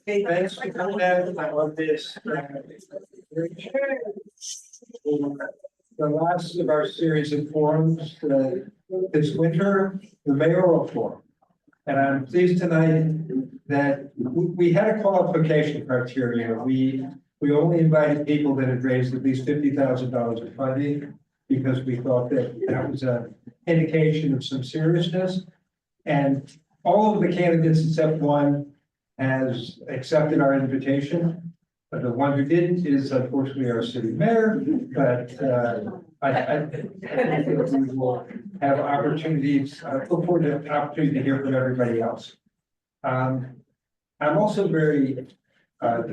Hey, thanks for coming out. I love this. The last of our series of forums this winter, the Mayoral Forum. And I'm pleased tonight that we had a qualification criteria. We only invited people that had raised at least $50,000 of funding because we thought that was an indication of some seriousness. And all of the candidates except one has accepted our invitation. But the one who didn't is unfortunately our city mayor, but I think that we will have opportunities, look forward to the opportunity to hear from everybody else. I'm also very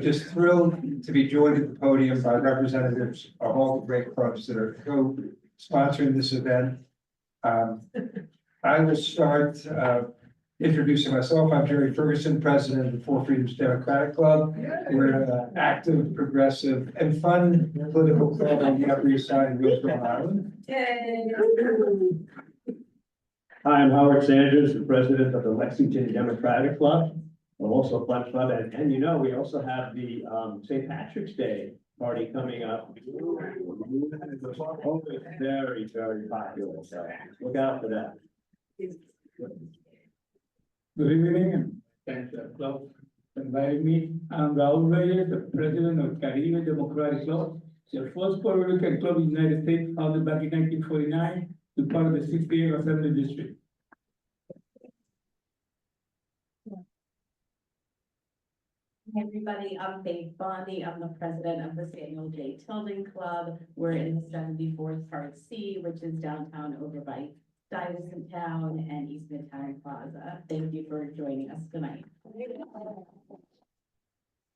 just thrilled to be joined at the podium by representatives of all the great clubs that are co-sponsoring this event. I will start introducing myself. I'm Jerry Ferguson, president of the Four Freedoms Democratic Club. We're an active, progressive, and fun political club on the Upper East Side of Roseville Island. Hi, I'm Howard Sanders, the president of the Lexington Democratic Club. I'm also a fun club, and you know, we also have the St. Patrick's Day party coming up. It's very, very popular, so look out for that. Good evening, and thanks for the club for inviting me. I'm Raul Reyes, the president of Caribe Democratic Club. It's the first Puerto Rican club in the United States, founded back in 1949, to part of the 68th Assembly District. Hey everybody, I'm Faith Bondi. I'm the president of the Samuel J. Tilden Club. We're in the 74th Part C, which is downtown over by Stuyvesant Town and East Midtown Plaza. Thank you for joining us tonight.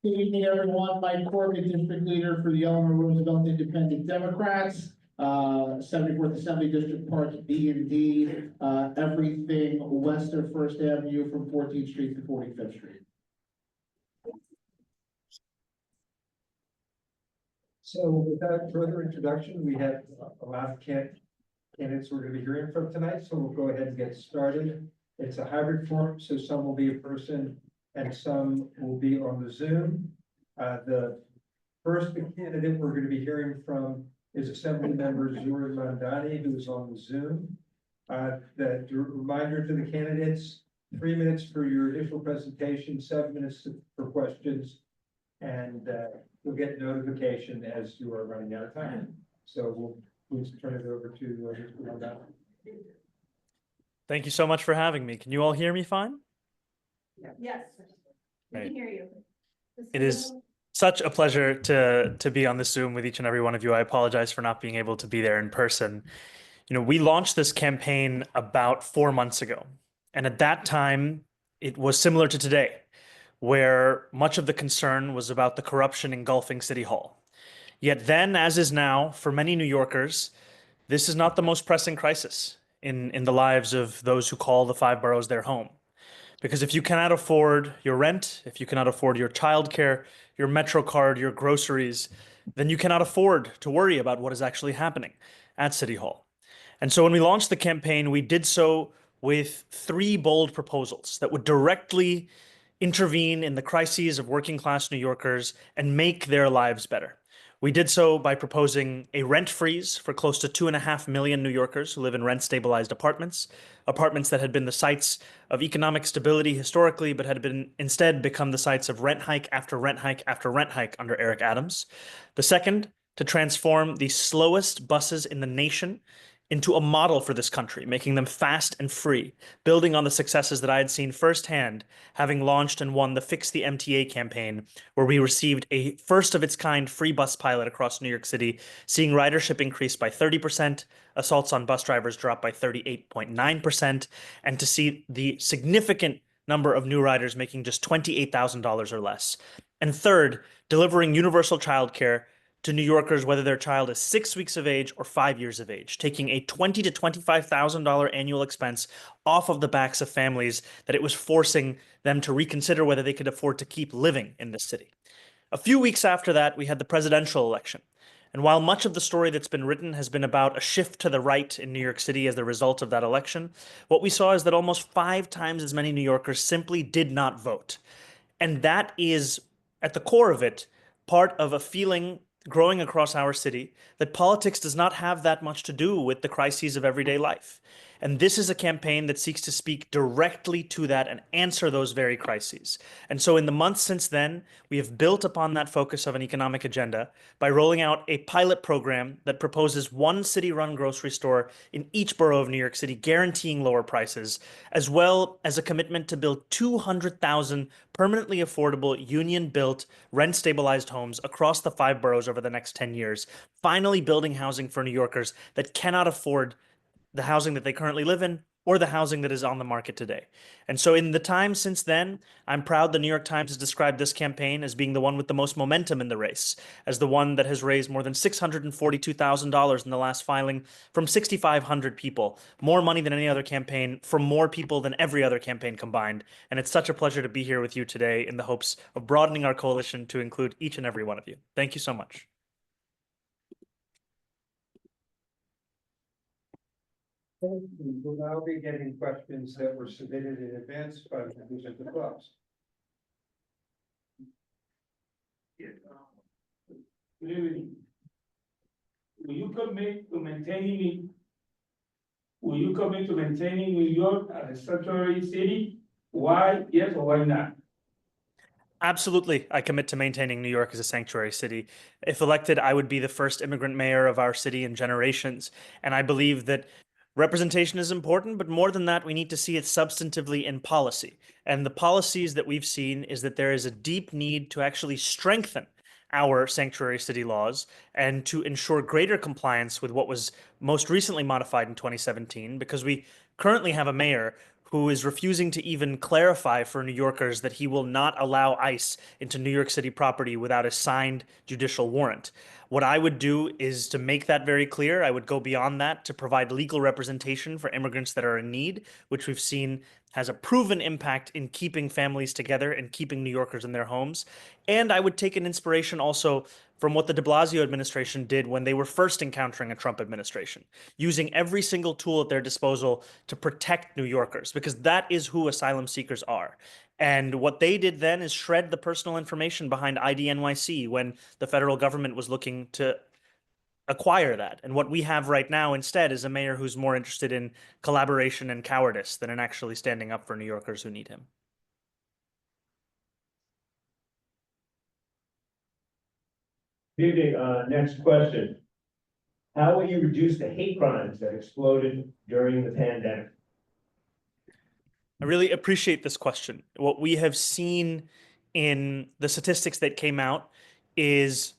Good evening, everyone. Mike Corbett, district leader for the Eleanor Roosevelt Independent Democrats. 74th Assembly District Parts B and D, everything west of First Avenue from 14th Street to 45th Street. So without further introduction, we have a lot of candidates we're going to be hearing from tonight, so we'll go ahead and get started. It's a hybrid form, so some will be in person and some will be on the Zoom. The first candidate we're going to be hearing from is Assembly Member Zohran Mamdani, who is on the Zoom. The reminder to the candidates, 3 minutes for your initial presentation, 7 minutes for questions, and you'll get notification as you are running out of time. So we'll please turn it over to Mr. Mamdani. Thank you so much for having me. Can you all hear me fine? Yes, we can hear you. It is such a pleasure to be on this Zoom with each and every one of you. I apologize for not being able to be there in person. You know, we launched this campaign about 4 months ago, and at that time, it was similar to today, where much of the concern was about the corruption engulfing City Hall. Yet then, as is now, for many New Yorkers, this is not the most pressing crisis in the lives of those who call the 5 boroughs their home. Because if you cannot afford your rent, if you cannot afford your childcare, your Metro card, your groceries, then you cannot afford to worry about what is actually happening at City Hall. And so when we launched the campaign, we did so with 3 bold proposals that would directly intervene in the crises of working class New Yorkers and make their lives better. We did so by proposing a rent freeze for close to 2.5 million New Yorkers who live in rent-stabilized apartments that had been the sites of economic stability historically, but had instead become the sites of rent hike after rent hike after rent hike under Eric Adams. The second, to transform the slowest buses in the nation into a model for this country, making them fast and free, building on the successes that I had seen firsthand, having launched and won the Fix the MTA campaign, where we received a first-of-its-kind free bus pilot across New York City, seeing ridership increase by 30%, assaults on bus drivers drop by 38.9%, and to see the significant number of new riders making just $28,000 or less. And third, delivering universal childcare to New Yorkers, whether their child is 6 weeks of age or 5 years of age, taking a $20,000 to $25,000 annual expense off of the backs of families that it was forcing them to reconsider whether they could afford to keep living in this city. A few weeks after that, we had the presidential election. And while much of the story that's been written has been about a shift to the right in New York City as the result of that election, what we saw is that almost 5 times as many New Yorkers simply did not vote. And that is, at the core of it, part of a feeling growing across our city that politics does not have that much to do with the crises of everyday life. And this is a campaign that seeks to speak directly to that and answer those very crises. And so in the months since then, we have built upon that focus of an economic agenda by rolling out a pilot program that proposes one city-run grocery store in each borough of New York City, guaranteeing lower prices, as well as a commitment to build 200,000 permanently affordable, union-built, rent-stabilized homes across the 5 boroughs over the next 10 years, finally building housing for New Yorkers that cannot afford the housing that they currently live in or the housing that is on the market today. And so in the time since then, I'm proud the New York Times has described this campaign as being the one with the most momentum in the race, as the one that has raised more than $642,000 in the last filing from 6,500 people, more money than any other campaign from more people than every other campaign combined. And it's such a pleasure to be here with you today in the hopes of broadening our coalition to include each and every one of you. Thank you so much. We'll now be getting questions that were submitted in advance by members of the clubs. Good evening. Will you commit to maintaining New York as a sanctuary city? Why, yes or why not? Absolutely. I commit to maintaining New York as a sanctuary city. If elected, I would be the first immigrant mayor of our city in generations. And I believe that representation is important, but more than that, we need to see it substantively in policy. And the policies that we've seen is that there is a deep need to actually strengthen our sanctuary city laws and to ensure greater compliance with what was most recently modified in 2017, because we currently have a mayor who is refusing to even clarify for New Yorkers that he will not allow ICE into New York City property without a signed judicial warrant. What I would do is to make that very clear. I would go beyond that to provide legal representation for immigrants that are in need, which we've seen has a proven impact in keeping families together and keeping New Yorkers in their homes. And I would take an inspiration also from what the de Blasio administration did when they were first encountering a Trump administration, using every single tool at their disposal to protect New Yorkers, because that is who asylum seekers are. And what they did then is shred the personal information behind ID NYC when the federal government was looking to acquire that. And what we have right now instead is a mayor who's more interested in collaboration and cowardice than in actually standing up for New Yorkers who need him. Next question. How will you reduce the hate crimes that exploded during the pandemic? I really appreciate this question. What we have seen in the statistics that came out is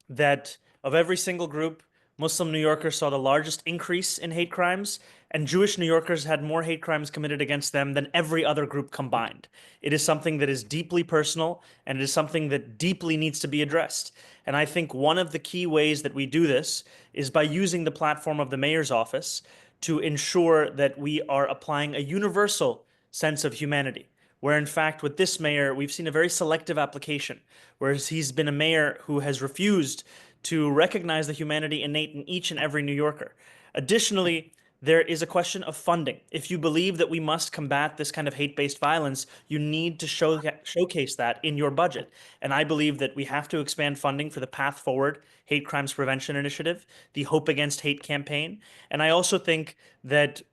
that of every single group, Muslim New Yorkers saw the largest increase in hate crimes, and Jewish New Yorkers had more hate crimes committed against them than every other group combined. It is something that is deeply personal, and it is something that deeply needs to be addressed. And I think one of the key ways that we do this is by using the platform of the mayor's office to ensure that we are applying a universal sense of humanity, where in fact with this mayor, we've seen a very selective application, whereas he's been a mayor who has refused to recognize the humanity innate in each and every New Yorker. Additionally, there is a question of funding. If you believe that we must combat this kind of hate-based violence, you need to showcase that in your budget. And I believe that we have to expand funding for the Path Forward Hate Crimes Prevention Initiative, the Hope Against Hate campaign. And I also think that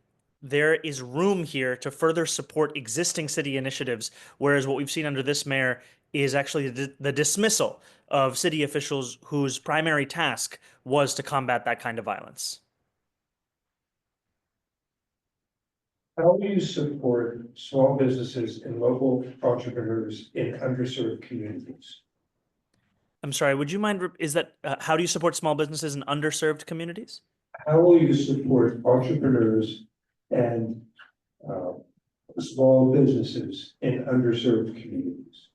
there is room here to further support existing city initiatives, whereas what we've seen under this mayor is actually the dismissal of city officials whose primary task was to combat that kind of violence. How do you support small businesses and local entrepreneurs in underserved communities? I'm sorry, would you mind, how do you support small businesses in underserved communities? How will you support entrepreneurs and small businesses in underserved communities?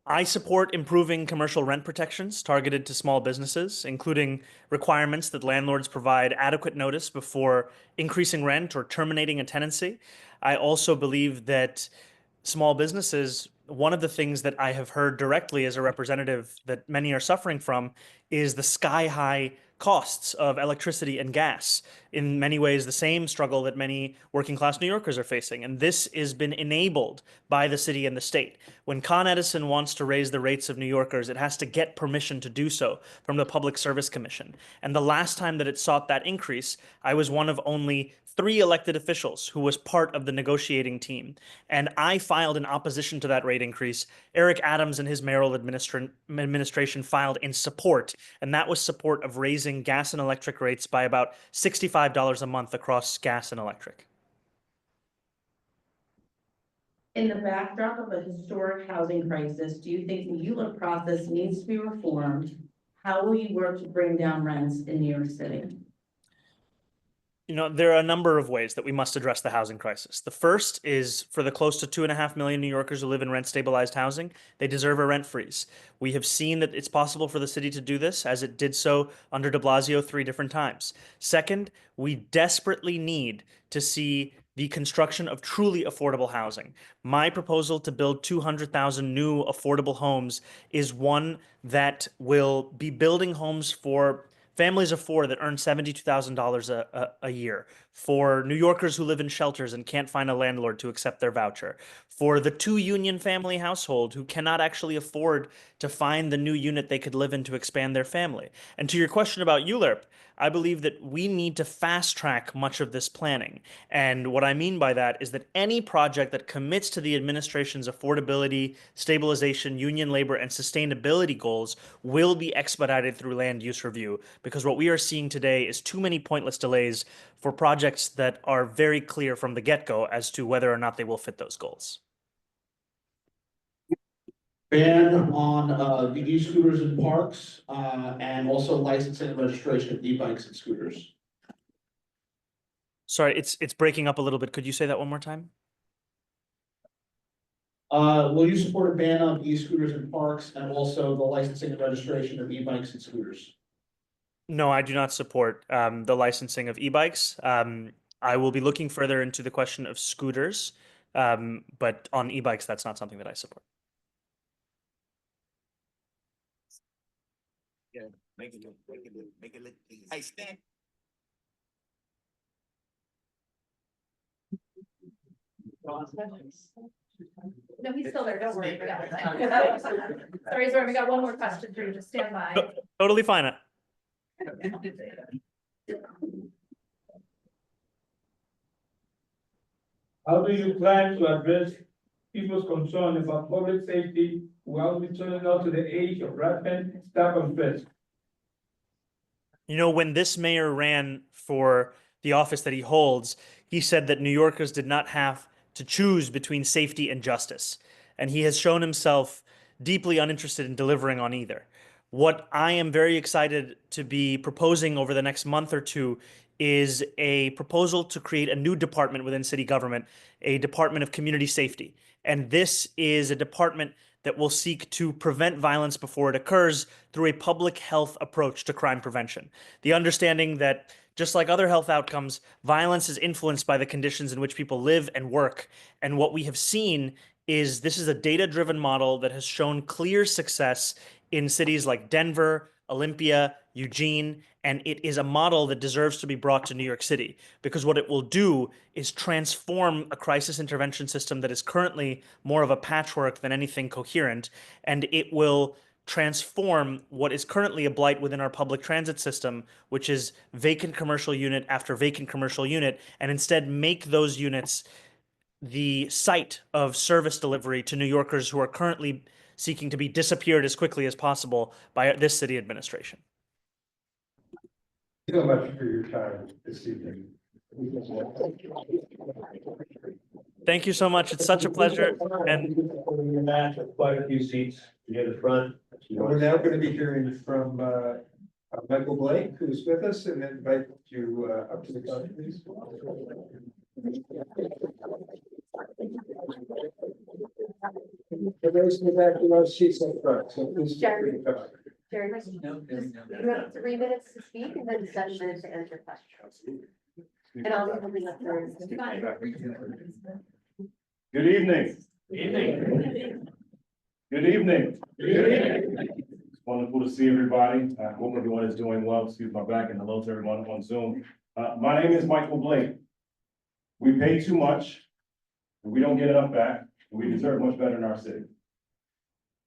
I support improving commercial rent protections targeted to small businesses, including requirements that landlords provide adequate notice before increasing rent or terminating a tenancy. I also believe that small businesses, one of the things that I have heard directly as a representative that many are suffering from is the sky-high costs of electricity and gas. In many ways, the same struggle that many working-class New Yorkers are facing. And this has been enabled by the city and the state. When Con Edison wants to raise the rates of New Yorkers, it has to get permission to do so from the Public Service Commission. And the last time that it sought that increase, I was one of only 3 elected officials who was part of the negotiating team. And I filed in opposition to that rate increase. Eric Adams and his mayoral administration filed in support, and that was support of raising gas and electric rates by about $65 a month across gas and electric. In the backdrop of a historic housing crisis, do you think the ULIP process needs to be reformed? How will you work to bring down rents in New York City? There are a number of ways that we must address the housing crisis. The first is for the close to 2.5 million New Yorkers who live in rent-stabilized housing, they deserve a rent freeze. We have seen that it's possible for the city to do this, as it did so under de Blasio 3 different times. Second, we desperately need to see the construction of truly affordable housing. My proposal to build 200,000 new affordable homes is one that will be building homes for families of 4 that earn $72,000 a year, for New Yorkers who live in shelters and can't find a landlord to accept their voucher, for the 2-union family household who cannot actually afford to find the new unit they could live in to expand their family. And to your question about ULIRP, I believe that we need to fast track much of this planning. And what I mean by that is that any project that commits to the administration's affordability, stabilization, union labor, and sustainability goals will be expedited through land use review, because what we are seeing today is too many pointless delays for projects that are very clear from the get-go as to whether or not they will fit those goals. Ban on the e-scooters in parks, and also licensing and registration of e-bikes and scooters. Sorry, it's breaking up a little bit. Could you say that one more time? Will you support a ban on e-scooters in parks and also the licensing and registration of e-bikes and scooters? No, I do not support the licensing of e-bikes. I will be looking further into the question of scooters, but on e-bikes, that's not something that I support. Make it look. Hey, stand. No, he's still there, don't worry. Sorry, we got one more question for you, just stand by. Totally fine. How do you plan to address people's concern about public safety while returning out to the age of rapid stop and frisk? When this mayor ran for the office that he holds, he said that New Yorkers did not have to choose between safety and justice. And he has shown himself deeply uninterested in delivering on either. What I am very excited to be proposing over the next month or two is a proposal to create a new department within city government, a department of community safety. And this is a department that will seek to prevent violence before it occurs through a public health approach to crime prevention. The understanding that, just like other health outcomes, violence is influenced by the conditions in which people live and work. And what we have seen is this is a data-driven model that has shown clear success in cities like Denver, Olympia, Eugene, and it is a model that deserves to be brought to New York City, because what it will do is transform a crisis intervention system that is currently more of a patchwork than anything coherent, and it will transform what is currently a blight within our public transit system, which is vacant commercial unit after vacant commercial unit, and instead make those units the site of service delivery to New Yorkers who are currently seeking to be disappeared as quickly as possible by this city administration. Thank you so much for your time this evening. Thank you so much. It's such a pleasure. And Quite a few seats near the front. We're now going to be hearing from Michael Blake, who's with us, and invite you up to the podium, please. For those in the back, you know, she's in front, so please. Jerry, you have 3 minutes to speak and then 7 minutes to answer questions. And I'll be holding up for. Good evening. Good evening. Good evening. Wonderful to see everybody. I hope everyone is doing well. Excuse my back, and hello to everyone on Zoom. My name is Michael Blake. We pay too much, and we don't get enough back, and we deserve much better in our city.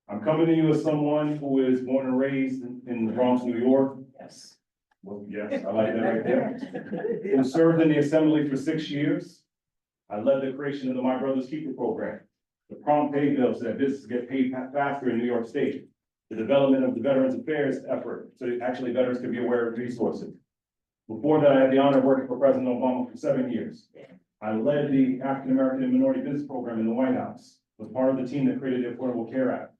I'm coming to you as someone who is born and raised in the Bronx, New York. Yes. Well, yes, I like that right there. Who served in the assembly for 6 years. I led the creation of the My Brother's Keeper program. The prompt pay bill so that businesses get paid faster in New York State. The development of the Veterans Affairs effort, so that actually veterans can be aware of resources. Before that, I had the honor of working for President Obama for 7 years. I led the African American and Minority Business Program in the White House, was part of the team that created the Affordable Care Act,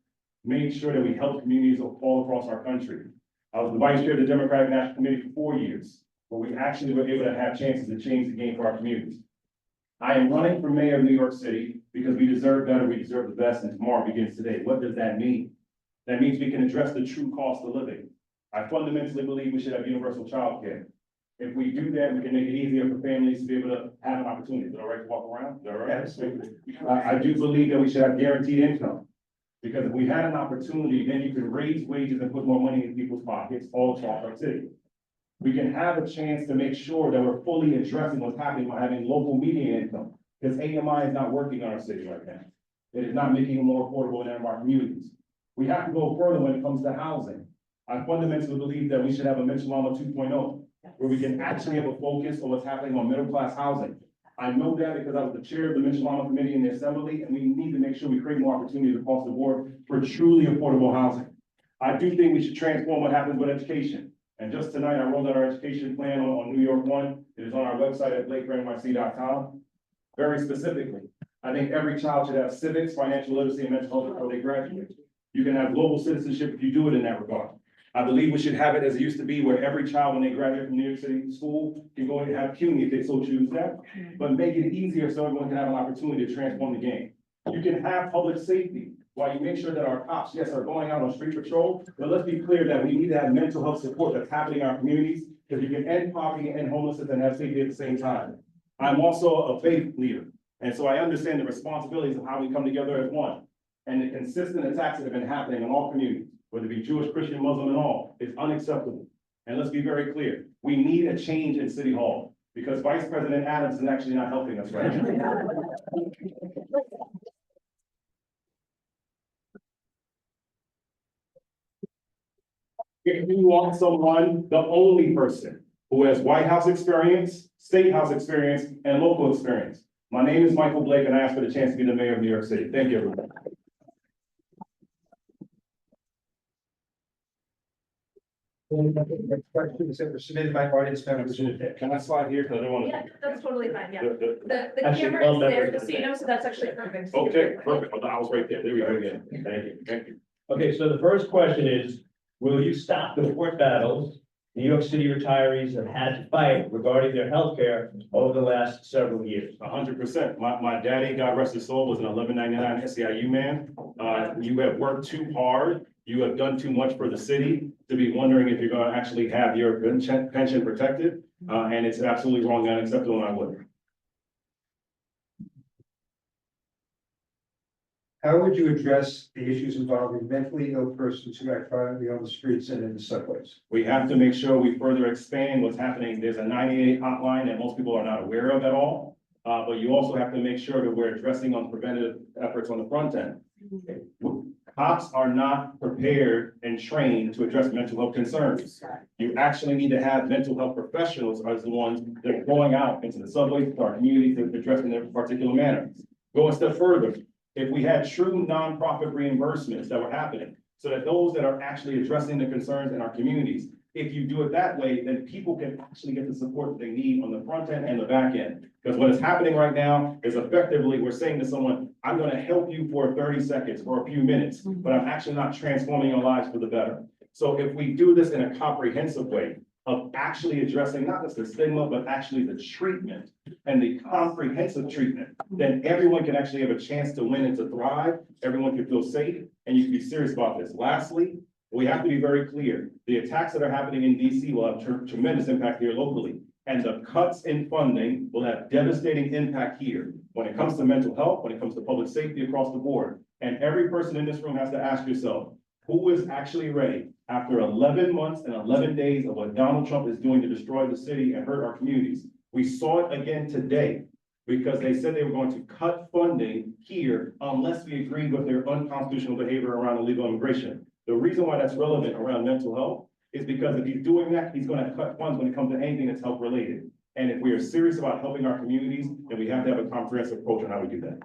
made sure that we helped communities all across our country. I was the vice chair of the Democratic National Committee for 4 years, where we actually were able to have chances to change the game for our communities. I am running for mayor of New York City because we deserve better, we deserve the best, and tomorrow begins today. What does that mean? That means we can address the true cost of living. I fundamentally believe we should have universal child care. If we do that, we can make it easier for families to be able to have an opportunity. Is it all right to walk around? Is that all right? I do believe that we should have guaranteed income. Because if we had an opportunity, then you can raise wages and put more money in people's pockets all across our city. We can have a chance to make sure that we're fully addressing what's happening by having local median income. Because AMI is not working in our city right now. It is not making it more affordable in any of our communities. We have to go further when it comes to housing. I fundamentally believe that we should have a Michelama 2.0, where we can actually have a focus on what's happening on middle-class housing. I know that because I was the chair of the Michelama Committee in the Assembly, and we need to make sure we create more opportunities across the board for truly affordable housing. I do think we should transform what happens with education. And just tonight, I rolled out our education plan on New York One. It is on our website at blakenyc.com. Very specifically, I think every child should have civics, financial literacy, and mental health before they graduate. You can have global citizenship if you do it in that regard. I believe we should have it as it used to be, where every child, when they graduate from New York City school, can go and have CUNY if they so choose that, but make it easier so everyone can have an opportunity to transform the game. You can have public safety while you make sure that our cops, yes, are going out on street patrol, but let's be clear that we need to have mental health support that's happening in our communities, because you can end poverty and homelessness and have safety at the same time. I'm also a faith leader, and so I understand the responsibilities of how we come together as one. And the consistent attacks that have been happening in all communities, whether it be Jewish, Christian, Muslim, and all, is unacceptable. And let's be very clear, we need a change in City Hall, because Vice President Adams is actually not helping us right now. If you want someone, the only person who has White House experience, State House experience, and local experience. My name is Michael Blake, and I ask for the chance to be the mayor of New York City. Thank you, everybody. Questions that were submitted by audience members. Can I slide here? Because I don't want to. Yeah, that's totally fine, yeah. The- The Actually, camera is well, there, that- just so you know, so that's actually perfect. Okay, perfect. Well, I was right there. There we go again. Thank you. Thank you. Okay, so the first question is, will you stop the court battles New York City retirees have had to fight regarding their health care over the last several years? 100%. My daddy, God rest his soul, was an 1199 SEIU man. You have worked too hard. You have done too much for the city to be wondering if you're going to actually have your pension protected. And it's absolutely wrong and unacceptable, and I would. How would you address the issues involving mentally ill persons who are currently on the streets and in the subways? We have to make sure we further expand what's happening. There's a 98 hotline that most people are not aware of at all. But you also have to make sure that we're addressing on preventative efforts on the front end. Cops are not prepared and trained to address mental health concerns. You actually need to have mental health professionals as the ones that are going out into the subways, to our communities, to address in a particular manner. Go a step further. If we had true nonprofit reimbursements that were happening, so that those that are actually addressing the concerns in our communities, if you do it that way, then people can actually get the support that they need on the front end and the back end. Because what is happening right now is effectively, we're saying to someone, I'm going to help you for 30 seconds or a few minutes, but I'm actually not transforming your lives for the better. So if we do this in a comprehensive way of actually addressing not just the stigma, but actually the treatment and the comprehensive treatment, then everyone can actually have a chance to win and to thrive. Everyone can feel safe, and you can be serious about this. Lastly, we have to be very clear. The attacks that are happening in DC will have tremendous impact here locally. And the cuts in funding will have devastating impact here when it comes to mental health, when it comes to public safety across the board. And every person in this room has to ask yourself, who is actually ready after 11 months and 11 days of what Donald Trump is doing to destroy the city and hurt our communities. We saw it again today because they said they were going to cut funding here unless we agreed with their unconstitutional behavior around illegal immigration. The reason why that's relevant around mental health is because if he's doing that, he's going to cut funds when it comes to anything that's health related. And if we are serious about helping our communities, then we have to have a comprehensive approach on how we do that.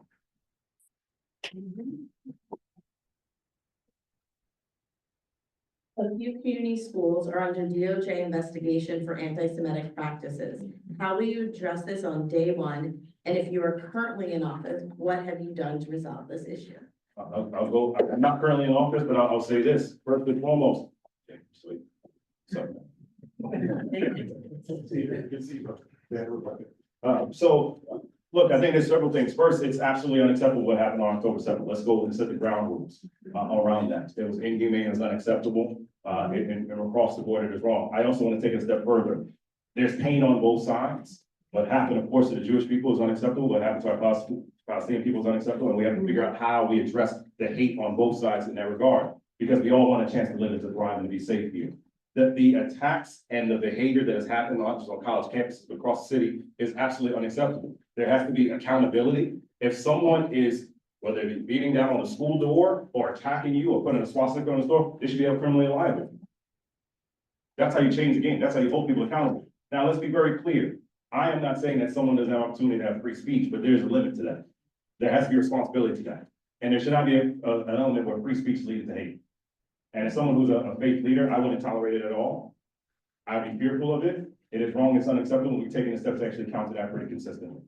A few community schools are under DOJ investigation for anti-Semitic practices. How will you address this on day one? And if you are currently in office, what have you done to resolve this issue? I'll go, I'm not currently in office, but I'll say this, first and foremost. Okay, sweet. So. So, look, I think there's several things. First, it's absolutely unacceptable what happened on October 7th. Let's go and set the ground rules around that. It was inhumane, it's unacceptable, and across the board it is wrong. I also want to take a step further. There's pain on both sides. What happened, of course, to the Jewish people is unacceptable. What happened to our Palestinian people is unacceptable, and we have to figure out how we address the hate on both sides in that regard, because we all want a chance to live and to thrive and to be safe here. That the attacks and the behavior that has happened not just on college campuses, but across the city is absolutely unacceptable. There has to be accountability. If someone is, whether it be beating down on a school door or attacking you or putting a swastika on the door, they should be held criminally liable. That's how you change the game. That's how you hold people accountable. Now, let's be very clear. I am not saying that someone doesn't have opportunity to have free speech, but there's a limit to that. There has to be responsibility to that. And there should not be an element where free speech leads to hate. And as someone who's a faith leader, I wouldn't tolerate it at all. I'd be fearful of it. It is wrong, it's unacceptable. We've taken the steps to actually counter that pretty consistently.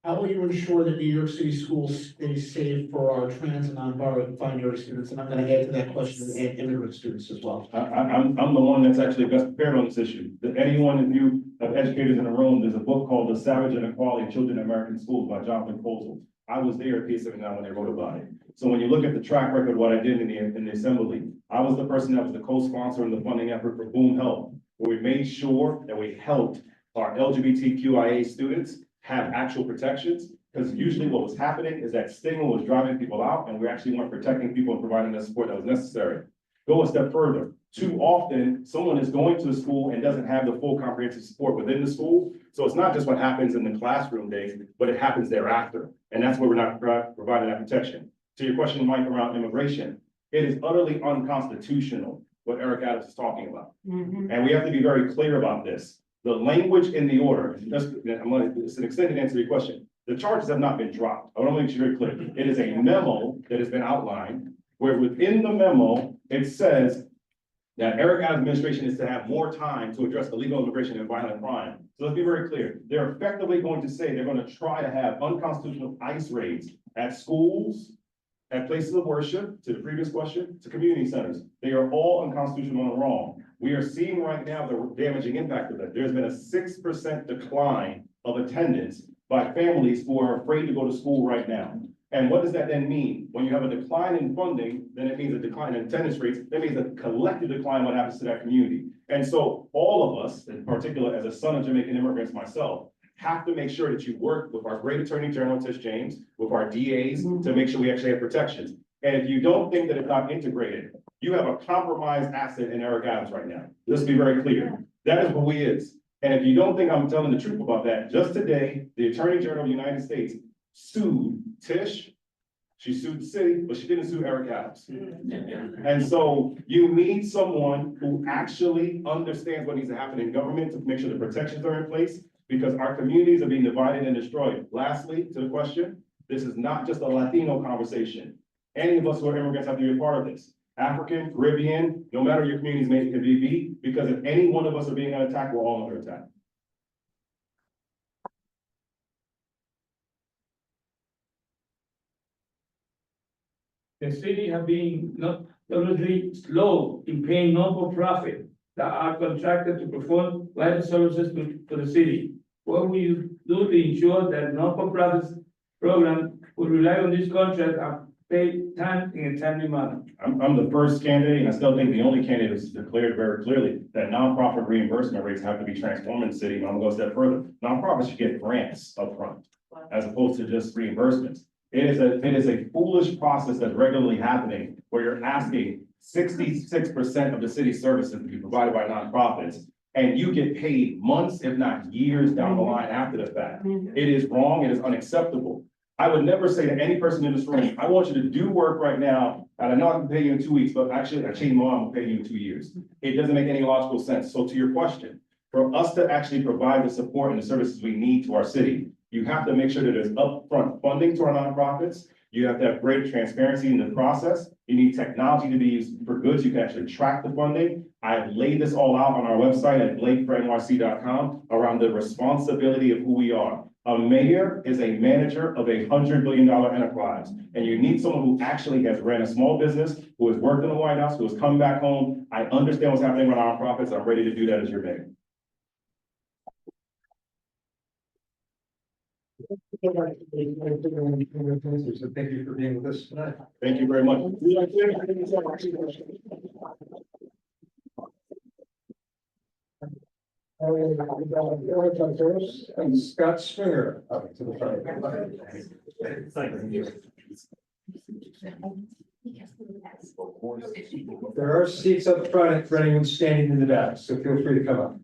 How will you ensure that New York City schools stay safe for our trans and non-binary students? And I'm gonna add to that question and immigrant students as well. I'm the one that's actually best prepared on this issue. That anyone of you of educators in the room, there's a book called The Savage Inequality of Children in American Schools by Jonathan Kozol. I was there at P79 when they wrote about it. So when you look at the track record of what I did in the assembly, I was the person that was the co-sponsor in the funding effort for Boom Help, where we made sure that we helped our LGBTQIA students have actual protections, because usually what was happening is that stigma was driving people out, and we actually weren't protecting people and providing the support that was necessary. Go a step further. Too often, someone is going to the school and doesn't have the full comprehensive support within the school. So it's not just what happens in the classroom days, but it happens thereafter. And that's where we're not providing that protection. To your question, Mike, around immigration, it is utterly unconstitutional what Eric Adams is talking about. And we have to be very clear about this. The language in the order, it's an extended answer to your question. The charges have not been dropped. I want to make sure very clear. It is a memo that has been outlined where within the memo, it says that Eric Adams' administration is to have more time to address illegal immigration and violent crime. So let's be very clear. They're effectively going to say they're going to try to have unconstitutional ICE raids at schools, at places of worship, to the previous question, to community centers. They are all unconstitutional and wrong. We are seeing right now the damaging impact of that. There's been a 6% decline of attendance by families who are afraid to go to school right now. And what does that then mean? When you have a decline in funding, then it means a decline in attendance rates. That means a collective decline in what happens to that community. And so all of us, in particular, as a son of Jamaican immigrants myself, have to make sure that you work with our great Attorney General, Tish James, with our DAs to make sure we actually have protections. And if you don't think that it's not integrated, you have a compromised asset in Eric Adams right now. Let's be very clear. That is who he is. And if you don't think I'm telling the truth about that, just today, the Attorney General of the United States sued Tish. She sued the city, but she didn't sue Eric Adams. And so you need someone who actually understands what needs to happen in government to make sure the protections are in place, because our communities are being divided and destroyed. Lastly, to the question, this is not just a Latino conversation. Any of us who are immigrants have to be a part of this. African, Caribbean, no matter your communities may be, because if any one of us are being attacked, we're all under attack. The city have been notoriously slow in paying non-for-profit that are contracted to perform vital services to the city. What will you do to ensure that non-for-profit program will rely on this contract and pay time in a timely manner? I'm the first candidate, and I still think the only candidate who's declared very clearly that nonprofit reimbursement rates have to be transformed in the city. And I'm gonna go a step further. Nonprofits should get grants upfront, as opposed to just reimbursements. It is a foolish process that's regularly happening where you're asking 66% of the city's services to be provided by nonprofits. And you get paid months, if not years down the line after the fact. It is wrong, it is unacceptable. I would never say to any person in this room, I want you to do work right now, and I know I can pay you in 2 weeks, but actually I changed my mind, I'm gonna pay you in 2 years. It doesn't make any logical sense. So to your question, for us to actually provide the support and the services we need to our city, you have to make sure that there's upfront funding to our nonprofits. You have to have greater transparency in the process. You need technology to be used for good so you can actually track the funding. I've laid this all out on our website at blakefornyc.com around the responsibility of who we are. A mayor is a manager of $100 billion enterprise. And you need someone who actually has ran a small business, who has worked in the White House, who has come back home. I understand what's happening with our nonprofits. I'm ready to do that as your mayor. So thank you for being with us tonight. Thank you very much. And Scott Springer up to the front. There are seats up front for anyone standing in the back, so feel free to come up.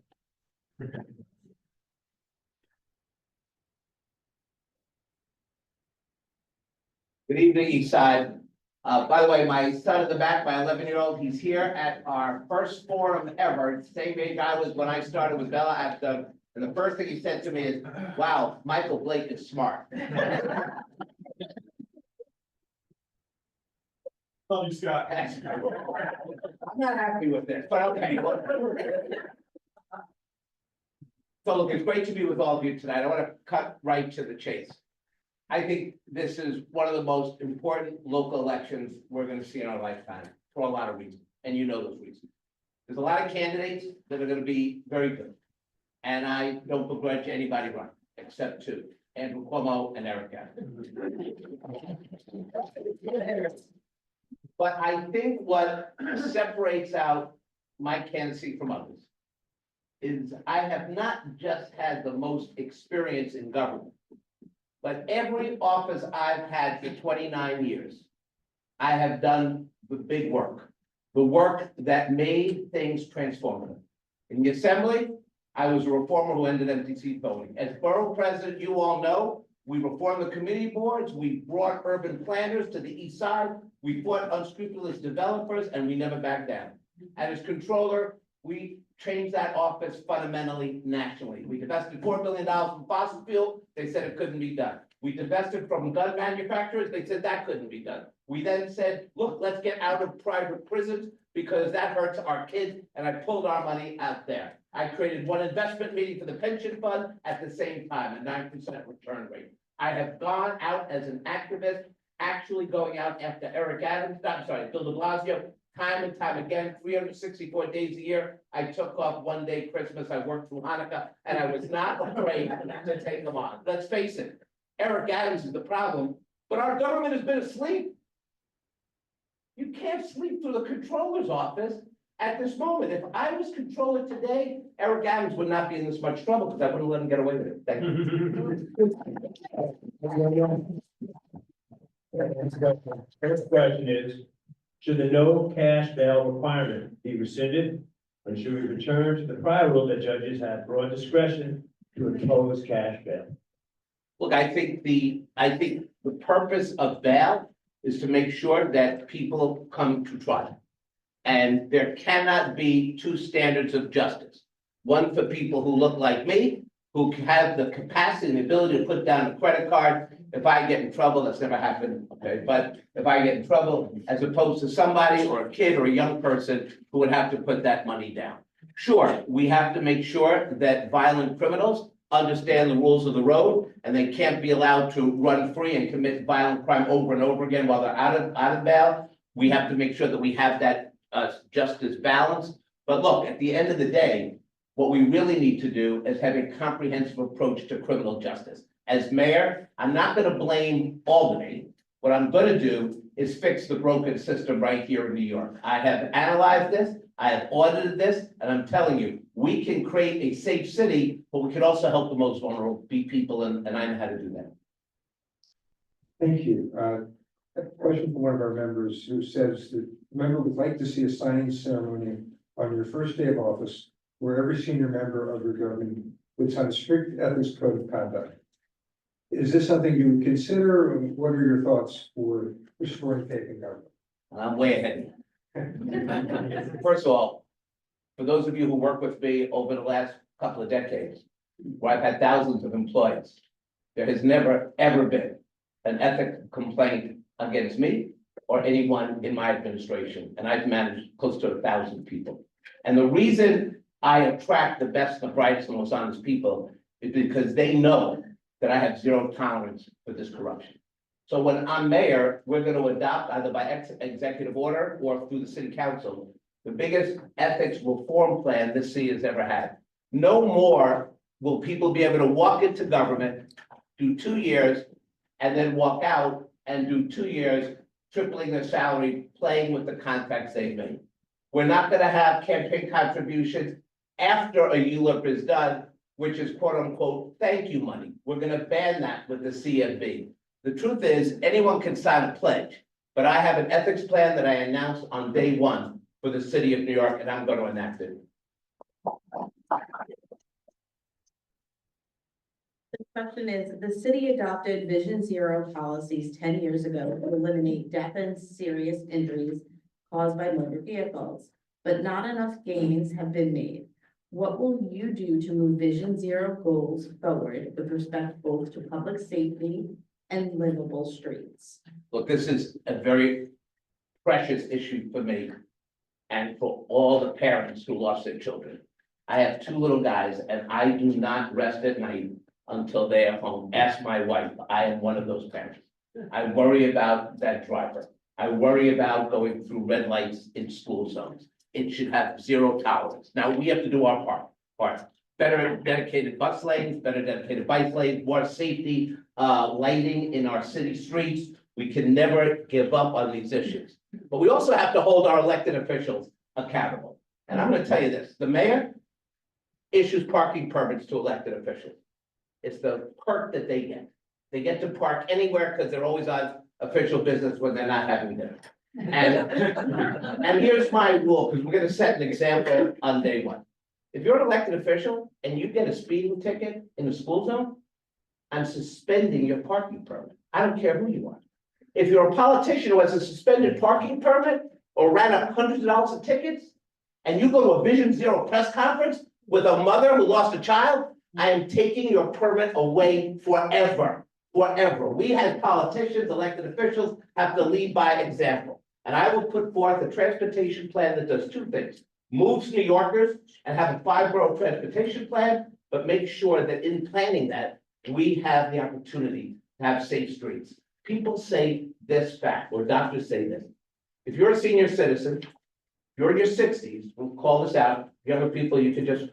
Good evening, Eastside. By the way, my son in the back, my 11-year-old, he's here at our first forum ever. Same age I was when I started with Bella and the first thing he said to me is, wow, Michael Blake is smart. Love you, Scott. I'm not happy with this, but okay. So look, it's great to be with all of you tonight. I want to cut right to the chase. I think this is one of the most important local elections we're going to see in our lifetime for a lot of reasons, and you know those reasons. There's a lot of candidates that are going to be very good, and I don't begrudge anybody running except two, Andrew Cuomo and Eric Adams. But I think what separates out my candidacy from others is I have not just had the most experience in government, but every office I've had for 29 years, I have done the big work, the work that made things transformative. In the assembly, I was a reformer who ended empty seat voting. As borough president, you all know, we reformed the committee boards, we brought urban planners to the east side, we fought unscrupulous developers, and we never backed down. And as controller, we changed that office fundamentally nationally. We divested $4 billion from fossil fuel. They said it couldn't be done. We divested from gun manufacturers. They said that couldn't be done. We then said, look, let's get out of private prisons because that hurts our kids. And I pulled our money out there. I created one investment meeting for the pension fund at the same time, a 9% return rate. I have gone out as an activist, actually going out after Eric Adams, Bill de Blasio, time and time again, 364 days a year. I took off one day Christmas, I worked through Hanukkah, and I was not afraid to take them on. Let's face it, Eric Adams is the problem, but our government has been asleep. You can't sleep through the controller's office at this moment. If I was controller today, Eric Adams would not be in this much trouble because I wouldn't let him get away with it. Thank you. First question is, should the no cash bail requirement be rescinded? Or should we return to the prior rule that judges have broad discretion to impose cash bail? Look, I think the purpose of bail is to make sure that people come to trial. And there cannot be two standards of justice. One for people who look like me, who have the capacity and the ability to put down a credit card. If I get in trouble, that's never happened, okay? But if I get in trouble, as opposed to somebody or a kid or a young person who would have to put that money down. Sure, we have to make sure that violent criminals understand the rules of the road and they can't be allowed to run free and commit violent crime over and over again while they're out of bail. We have to make sure that we have that justice balance. But look, at the end of the day, what we really need to do is have a comprehensive approach to criminal justice. As mayor, I'm not going to blame Albany. What I'm going to do is fix the broken system right here in New York. I have analyzed this, I have audited this, and I'm telling you, we can create a safe city, but we can also help the most vulnerable people, and I know how to do that. Thank you. A question from one of our members who says that the member would like to see a signing ceremony on your first day of office where every senior member of your government would sign a strict ethics code of conduct. Is this something you would consider, or what are your thoughts for restoring faith in government? I'm way ahead of you. First of all, for those of you who work with me over the last couple of decades, where I've had thousands of employees, there has never, ever been an ethics complaint against me or anyone in my administration, and I've managed close to 1,000 people. And the reason I attract the best, the brightest, and most honest people is because they know that I have zero tolerance for this corruption. So when I'm mayor, we're going to adopt either by executive order or through the city council, the biggest ethics reform plan this city has ever had. No more will people be able to walk into government, do 2 years, and then walk out and do 2 years, tripling their salary, playing with the contracts they've made. We're not going to have campaign contributions after a ULIP is done, which is quote unquote, thank you money. We're going to ban that with the CFB. The truth is, anyone can sign a pledge, but I have an ethics plan that I announced on day 1 for the city of New York, and I'm going to enact it. The question is, the city adopted Vision Zero policies 10 years ago to eliminate death and serious injuries caused by motor vehicles, but not enough gains have been made. What will you do to move Vision Zero goals forward with respect both to public safety and livable streets? Look, this is a very precious issue for me and for all the parents who lost their children. I have 2 little guys, and I do not rest at night until they are home. Ask my wife, I am one of those parents. I worry about that driver. I worry about going through red lights in school zones. It should have zero tolerance. Now, we have to do our part. Better dedicated bus lanes, better dedicated bike lanes, more safety, lighting in our city streets. We can never give up on these issues. But we also have to hold our elected officials accountable. And I'm going to tell you this, the mayor issues parking permits to elected officials. It's the perk that they get. They get to park anywhere because they're always on official business when they're not having dinner. And here's my rule, because we're going to set an example on day 1. If you're an elected official and you get a speeding ticket in a school zone, I'm suspending your parking permit. I don't care who you are. If you're a politician who has a suspended parking permit or ran up hundreds of dollars of tickets, and you go to a Vision Zero press conference with a mother who lost a child, I am taking your permit away forever, forever. We as politicians, elected officials, have to lead by example. And I will put forth a transportation plan that does 2 things. Moves New Yorkers and have a 5-borough transportation plan, but make sure that in planning that, we have the opportunity to have safe streets. People say this fact, or doctors say this. If you're a senior citizen, you're in your 60s, we'll call this out. Younger people, you can just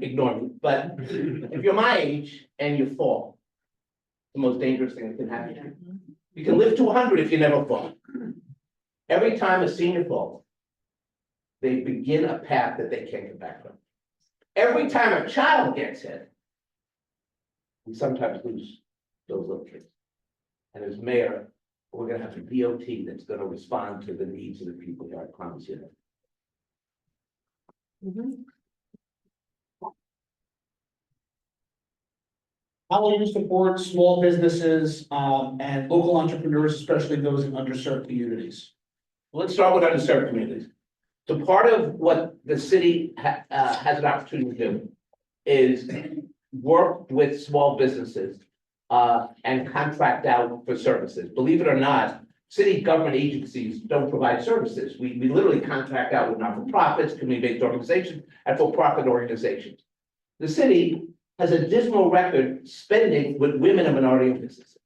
ignore me. But if you're my age and you fall, the most dangerous thing that can happen to you. You can live to 100 if you never fall. Every time a senior falls, they begin a path that they can't get back from. Every time a child gets hit, we sometimes lose those little kids. And as mayor, we're going to have a DOT that's going to respond to the needs of the people here, I promise you that. How will you support small businesses and local entrepreneurs, especially those in underserved communities? Let's start with underserved communities. So part of what the city has an opportunity to do is work with small businesses and contract out for services. Believe it or not, city government agencies don't provide services. We literally contract out with not-for-profits, community-based organizations, and for-profit organizations. The city has a dismal record spending with women and minority businesses.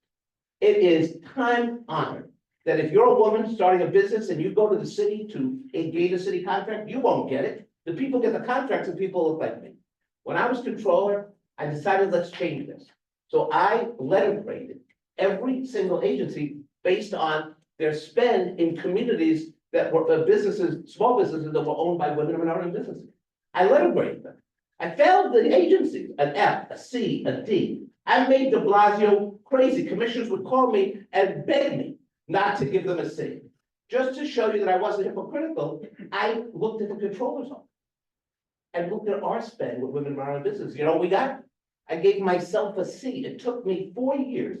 It is time honored that if you're a woman starting a business and you go to the city to engage a city contract, you won't get it. The people get the contracts and people look like me. When I was controller, I decided let's change this. So I letter graded every single agency based on their spend in communities that were businesses, small businesses that were owned by women and minority businesses. I letter graded them. I failed the agencies, an F, a C, a D. I made de Blasio crazy. Commissioners would call me and beg me not to give them a C. Just to show you that I wasn't hypocritical, I looked at the controller's office. And looked at our spend with women run our business. You know what we got? I gave myself a C. It took me 4 years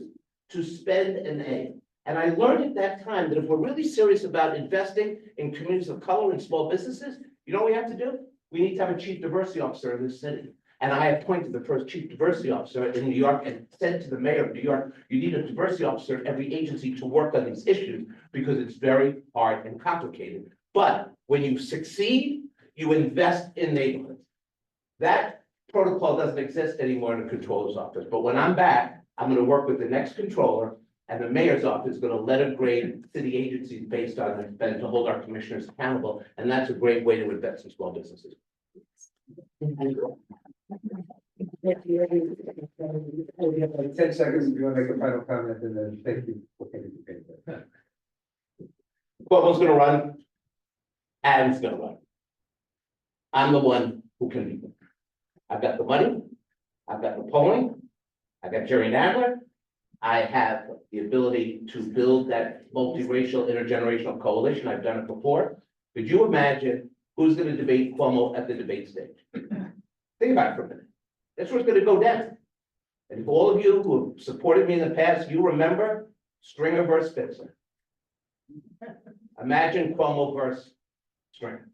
to spend an A. And I learned at that time that if we're really serious about investing in communities of color and small businesses, you know what we have to do? We need to have a chief diversity officer in this city. And I appointed the first chief diversity officer in New York and said to the mayor of New York, you need a diversity officer in every agency to work on these issues because it's very hard and complicated. But when you succeed, you invest in neighborhoods. That protocol doesn't exist anymore in the controller's office. But when I'm back, I'm gonna work with the next controller and the mayor's office is gonna letter grade city agencies based on their spend to hold our commissioners accountable. And that's a great way to invest in small businesses. We have like 10 seconds if you want to make a final comment and then thank you. Cuomo's gonna run, Adam's gonna run. I'm the one who can beat them. I've got the money, I've got the polling, I've got Jerry Nadler. I have the ability to build that multiracial intergenerational coalition. I've done it before. Could you imagine who's gonna debate Cuomo at the debate stage? Think about it for a minute. That's what's gonna go down. And for all of you who have supported me in the past, you remember Stringer versus Spitzer. Imagine Cuomo versus Stringer.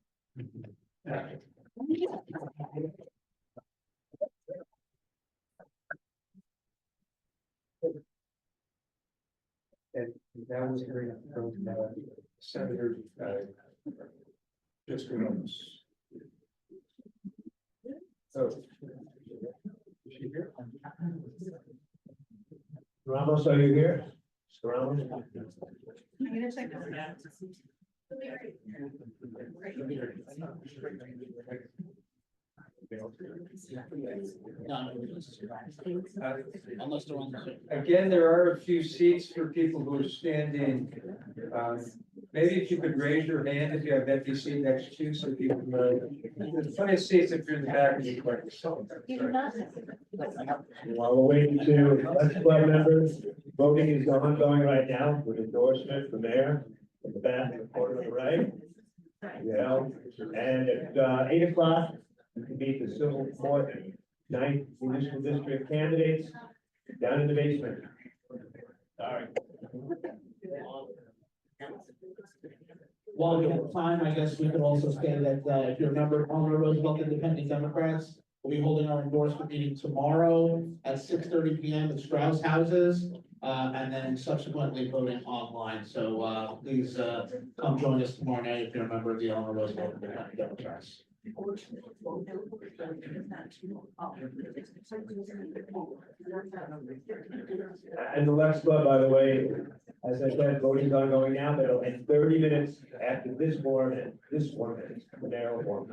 And that was hearing from Senator just Ramos. So. Is she here? Ramos, are you here? Mr. Ramos? Again, there are a few seats for people who are standing. Maybe if you could raise your hand if you have empty seat next to you, so people know. There's plenty of seats if you're in the back of the clerk. While we're waiting to elect club members, voting is ongoing right now with endorsement for mayor in the back in the corner of the right. Yeah, and at 8 o'clock, you can meet the civil court 9th municipal district candidates down in the basement. Sorry. While we have time, I guess we could also say that, if you're a member of Eleanor Roosevelt Independent Democrats, we'll be holding our endorsement meeting tomorrow at 6:30 p.m. at Strauss Houses, and then subsequently voting online. So, please, come join us tomorrow night if you're a member of the Eleanor Roosevelt Independent Democrats. And the last club, by the way, as I said, voting is ongoing now, but it'll end 30 minutes after this form and this form is the mayoral form.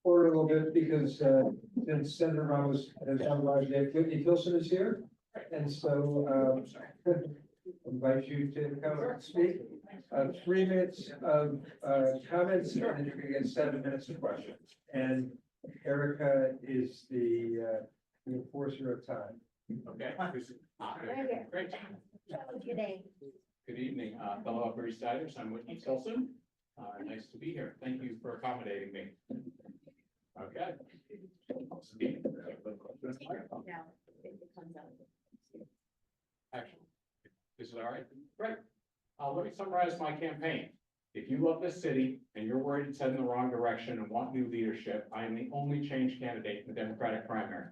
Forward a little bit because since Senator Ramos has otherwise, Whitney Tilson is here. And so invite you to come and speak. 3 minutes of comments, and then you're gonna get 7 minutes of questions. And Erica is the enforcer of time. Okay. Great. Good day. Good evening, fellow Upper East Siders. I'm Whitney Tilson. Nice to be here. Thank you for accommodating me. Okay. Actually, is it all right? Great. Let me summarize my campaign. If you love this city and you're worried it's heading in the wrong direction and want new leadership, I am the only change candidate in the Democratic primary.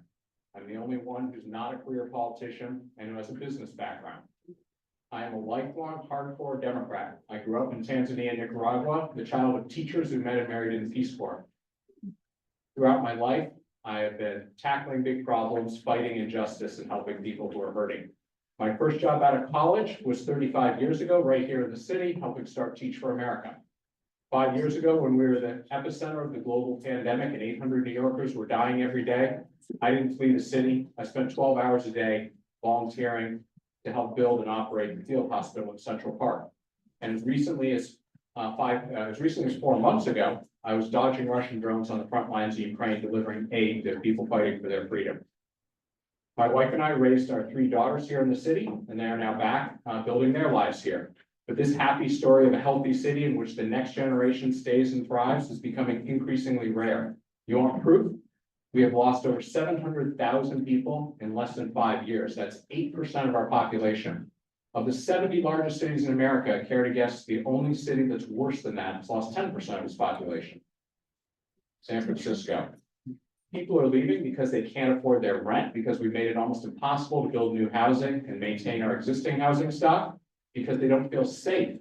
I'm the only one who's not a career politician and who has a business background. I am a lifelong hardcore Democrat. I grew up in Tanzania and Nicaragua, the child of teachers who met and married in the Peace Corps. Throughout my life, I have been tackling big problems, fighting injustice, and helping people who are hurting. My first job out of college was 35 years ago, right here in the city, helping start Teach for America. 5 years ago, when we were the epicenter of the global pandemic and 800 New Yorkers were dying every day, I didn't flee the city. I spent 12 hours a day volunteering to help build and operate the field hospital in Central Park. And as recently as 4 months ago, I was dodging Russian drones on the front lines of Ukraine, delivering aid to people fighting for their freedom. My wife and I raised our 3 daughters here in the city, and they are now back building their lives here. But this happy story of a healthy city in which the next generation stays and thrives is becoming increasingly rare. You want proof? We have lost over 700,000 people in less than 5 years. That's 8% of our population. Of the 70 largest cities in America, I care to guess the only city that's worse than that has lost 10% of its population. San Francisco. People are leaving because they can't afford their rent, because we made it almost impossible to build new housing and maintain our existing housing stock, because they don't feel safe.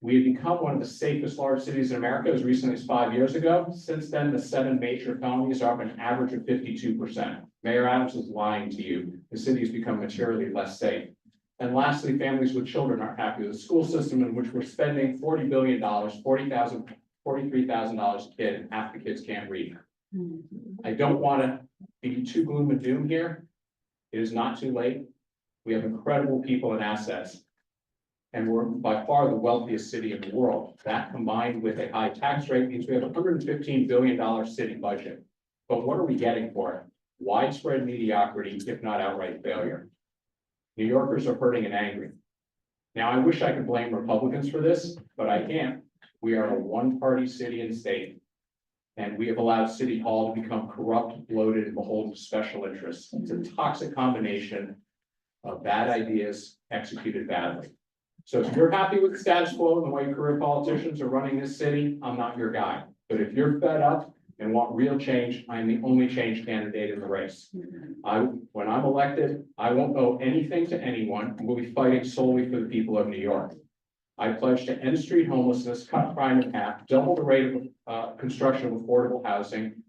We have become one of the safest large cities in America as recently as 5 years ago. Since then, the 7 major felonies are up an average of 52%. Mayor Adams is lying to you. The city has become materially less safe. And lastly, families with children aren't happy with the school system in which we're spending $40 billion, $43,000 a kid, and half the kids can't read. I don't want to be too gloom and doom here. It is not too late. We have incredible people and assets, and we're by far the wealthiest city in the world. That, combined with a high tax rate, means we have a $115 billion city budget. But what are we getting for it? Widespread mediocrity, if not outright failure. New Yorkers are hurting and angry. Now, I wish I could blame Republicans for this, but I can't. We are a one-party city and state, and we have allowed City Hall to become corrupt, bloated, and beholden to special interests. It's a toxic combination of bad ideas executed badly. So if you're happy with the status quo and the way career politicians are running this city, I'm not your guy. But if you're fed up and want real change, I'm the only change candidate in the race. When I'm elected, I won't owe anything to anyone, and we'll be fighting solely for the people of New York. I pledge to end street homelessness, cut crime in half, double the rate of construction of affordable housing,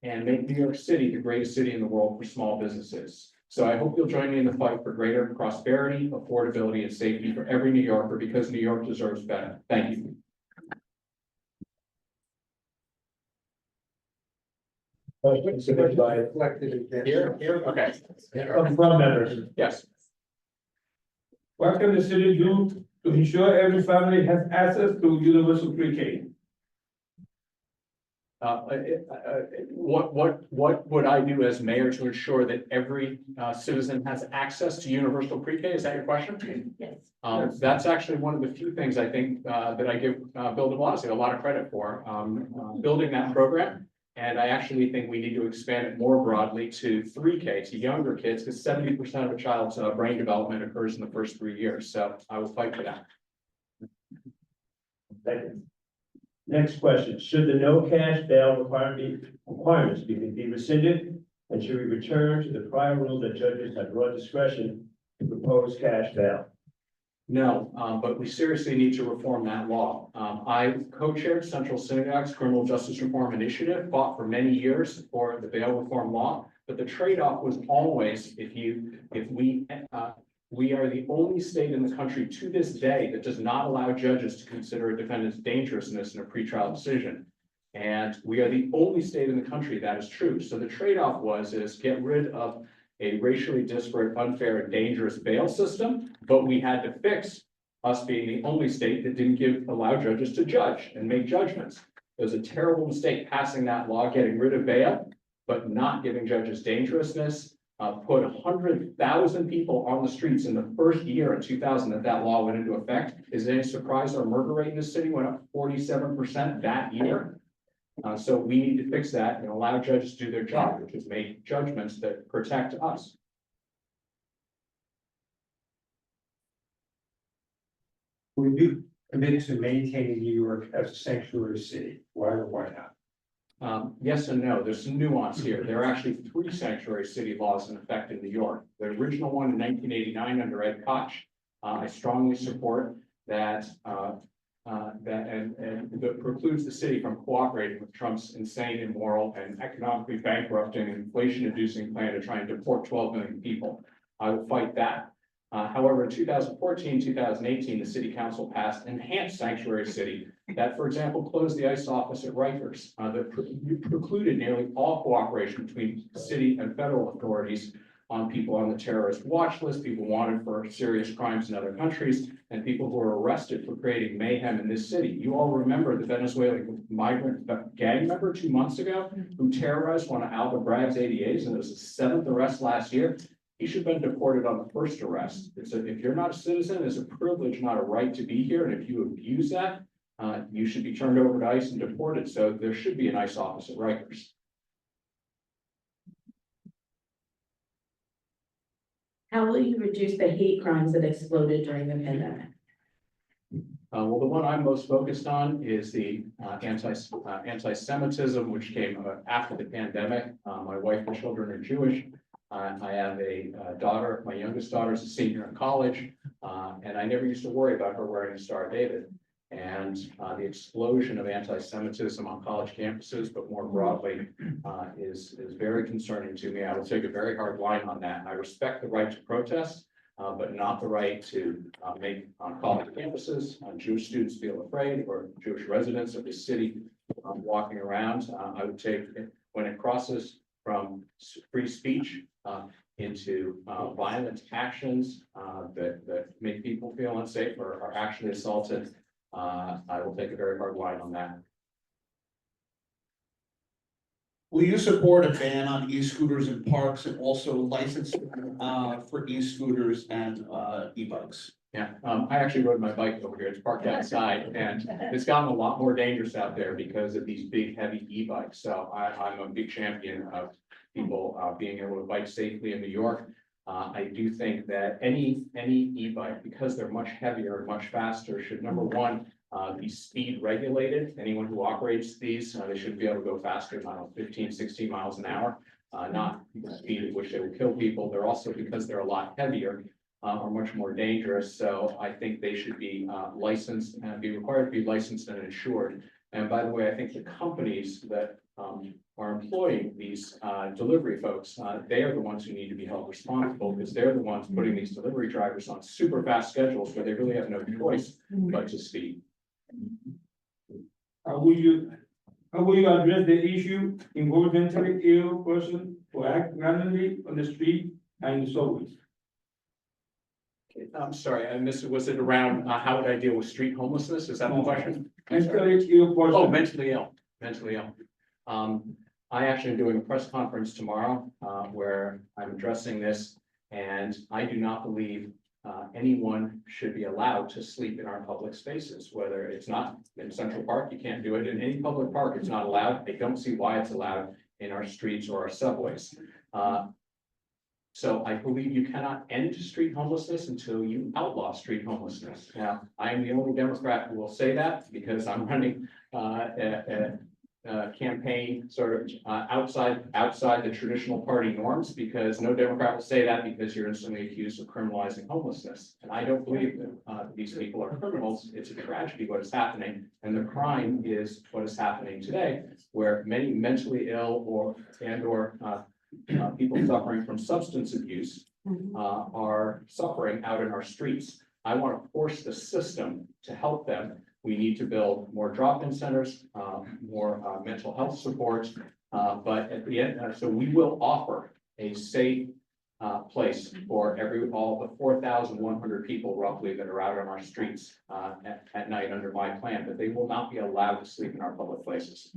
and make New York City the greatest city in the world for small businesses. So I hope you'll join me in the fight for greater prosperity, affordability, and safety for every New Yorker, because New York deserves better. Thank you. Question submitted by Here, okay. from members. Yes. What can the city do to ensure every family has access to universal pre-K? What would I do as mayor to ensure that every citizen has access to universal pre-K? Is that your question? Yes. That's actually one of the few things I think that I give Bill de Blasio a lot of credit for, building that program. And I actually think we need to expand it more broadly to 3K, to younger kids, because 70% of a child's brain development occurs in the first 3 years. So I will fight for that. Thank you. Next question, should the no cash bail requirements be rescinded? And should we return to the prior rule that judges have broad discretion to propose cash bail? No, but we seriously need to reform that law. I co-chaired Central Synagogue's Criminal Justice Reform Initiative, fought for many years for the bail reform law, but the trade-off was always we are the only state in the country to this day that does not allow judges to consider a defendant's dangerousness in a pretrial decision. And we are the only state in the country that is true. So the trade-off is get rid of a racially disparate, unfair, and dangerous bail system, but we had to fix us being the only state that didn't allow judges to judge and make judgments. It was a terrible mistake passing that law, getting rid of bail, but not giving judges dangerousness. Put 100,000 people on the streets in the first year in 2000 that law went into effect. Is it any surprise our murder rate in the city went up 47% that year? So we need to fix that and allow judges to do their job, which is make judgments that protect us. Will you commit to maintaining New York as a sanctuary city? Why or why not? Yes and no. There's some nuance here. There are actually 3 sanctuary city laws in effect in New York. The original one in 1989 under Ed Koch. I strongly support that. That precludes the city from cooperating with Trump's insane, immoral, and economically bankrupting, inflation-inducing plan to try and deport 12 million people. I will fight that. However, in 2014, 2018, the city council passed enhanced sanctuary city that, for example, closed the ICE office at Rikers, that precluded nearly all cooperation between city and federal authorities on people on the terrorist watch list, people wanted for serious crimes in other countries, and people who were arrested for creating mayhem in this city. You all remember the Venezuelan migrant gang member 2 months ago who terrorized one of Alba Bragg's ADAs, and it was his 7th arrest last year. He should have been deported on the first arrest. If you're not a citizen, it's a privilege, not a right to be here. And if you abuse that, you should be turned over to ICE and deported. So there should be an ICE office at Rikers. How will you reduce the hate crimes that exploded during the pandemic? Well, the one I'm most focused on is the anti-Semitism, which came after the pandemic. My wife and children are Jewish. I have a daughter. My youngest daughter is a senior in college, and I never used to worry about her wearing a Star of David. And the explosion of anti-Semitism on college campuses, but more broadly, is very concerning to me. I will take a very hard line on that. I respect the right to protest, but not the right to make on college campuses Jewish students feel afraid, or Jewish residents of the city walking around. I would take, when it crosses from free speech into violent actions that make people feel unsafe or are actually assaulted, I will take a very hard line on that. Will you support a ban on e-scooters in parks and also licensing for e-scooters and e-bikes? Yeah, I actually rode my bike over here. It's parked outside, and it's gotten a lot more dangerous out there because of these big, heavy e-bikes. So I'm a big champion of people being able to bike safely in New York. I do think that any e-bike, because they're much heavier and much faster, should, number one, be speed regulated. Anyone who operates these, they should be able to go faster than 15, 16 miles an hour, not the speed at which they will kill people. They're also, because they're a lot heavier, are much more dangerous. So I think they should be licensed and be required to be licensed and insured. And by the way, I think the companies that are employing these delivery folks, they are the ones who need to be held responsible, because they're the ones putting these delivery drivers on super fast schedules where they really have no choice but to speed. How will you address the issue involving mentally ill person who act randomly on the street and in the subways? I'm sorry, I missed it. Was it around how would I deal with street homelessness? Is that the question? Mentally ill person. Oh, mentally ill. I actually am doing a press conference tomorrow where I'm addressing this, and I do not believe anyone should be allowed to sleep in our public spaces, whether it's not in Central Park, you can't do it in any public park, it's not allowed. I don't see why it's allowed in our streets or our subways. So I believe you cannot end street homelessness until you outlaw street homelessness. Now, I am the only Democrat who will say that, because I'm running a campaign sort of outside the traditional party norms, because no Democrat will say that, because you're instantly accused of criminalizing homelessness. And I don't believe that these people are criminals. It's a tragedy what is happening, and the crime is what is happening today, where many mentally ill or people suffering from substance abuse are suffering out in our streets. I want to force the system to help them. We need to build more drop-in centers, more mental health support, but at the end, so we will offer a safe place for all the 4,100 people roughly that are out on our streets at night under my plan, but they will not be allowed to sleep in our public places.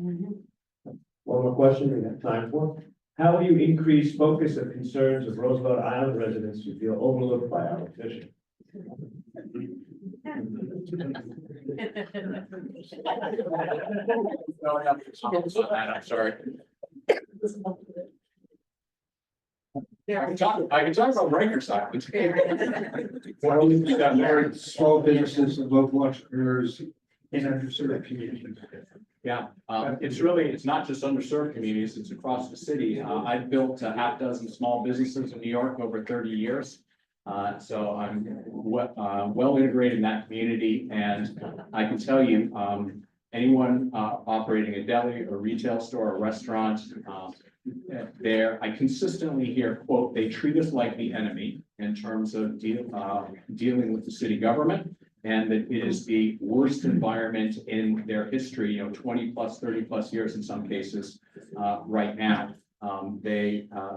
One more question we have time for. How will you increase focus of concerns of Roosevelt Island residents who feel overlooked by our officials? I'm sorry. I can talk about Rikers Island. Why don't we do that more small businesses and local entrepreneurs in underserved communities? Yeah, it's not just underserved communities, it's across the city. I've built a half dozen small businesses in New York over 30 years. So I'm well integrated in that community, and I can tell you, anyone operating a deli, a retail store, a restaurant, I consistently hear, quote, "They treat us like the enemy" in terms of dealing with the city government, and that it is the worst environment in their history, 20 plus, 30 plus years in some cases, right now.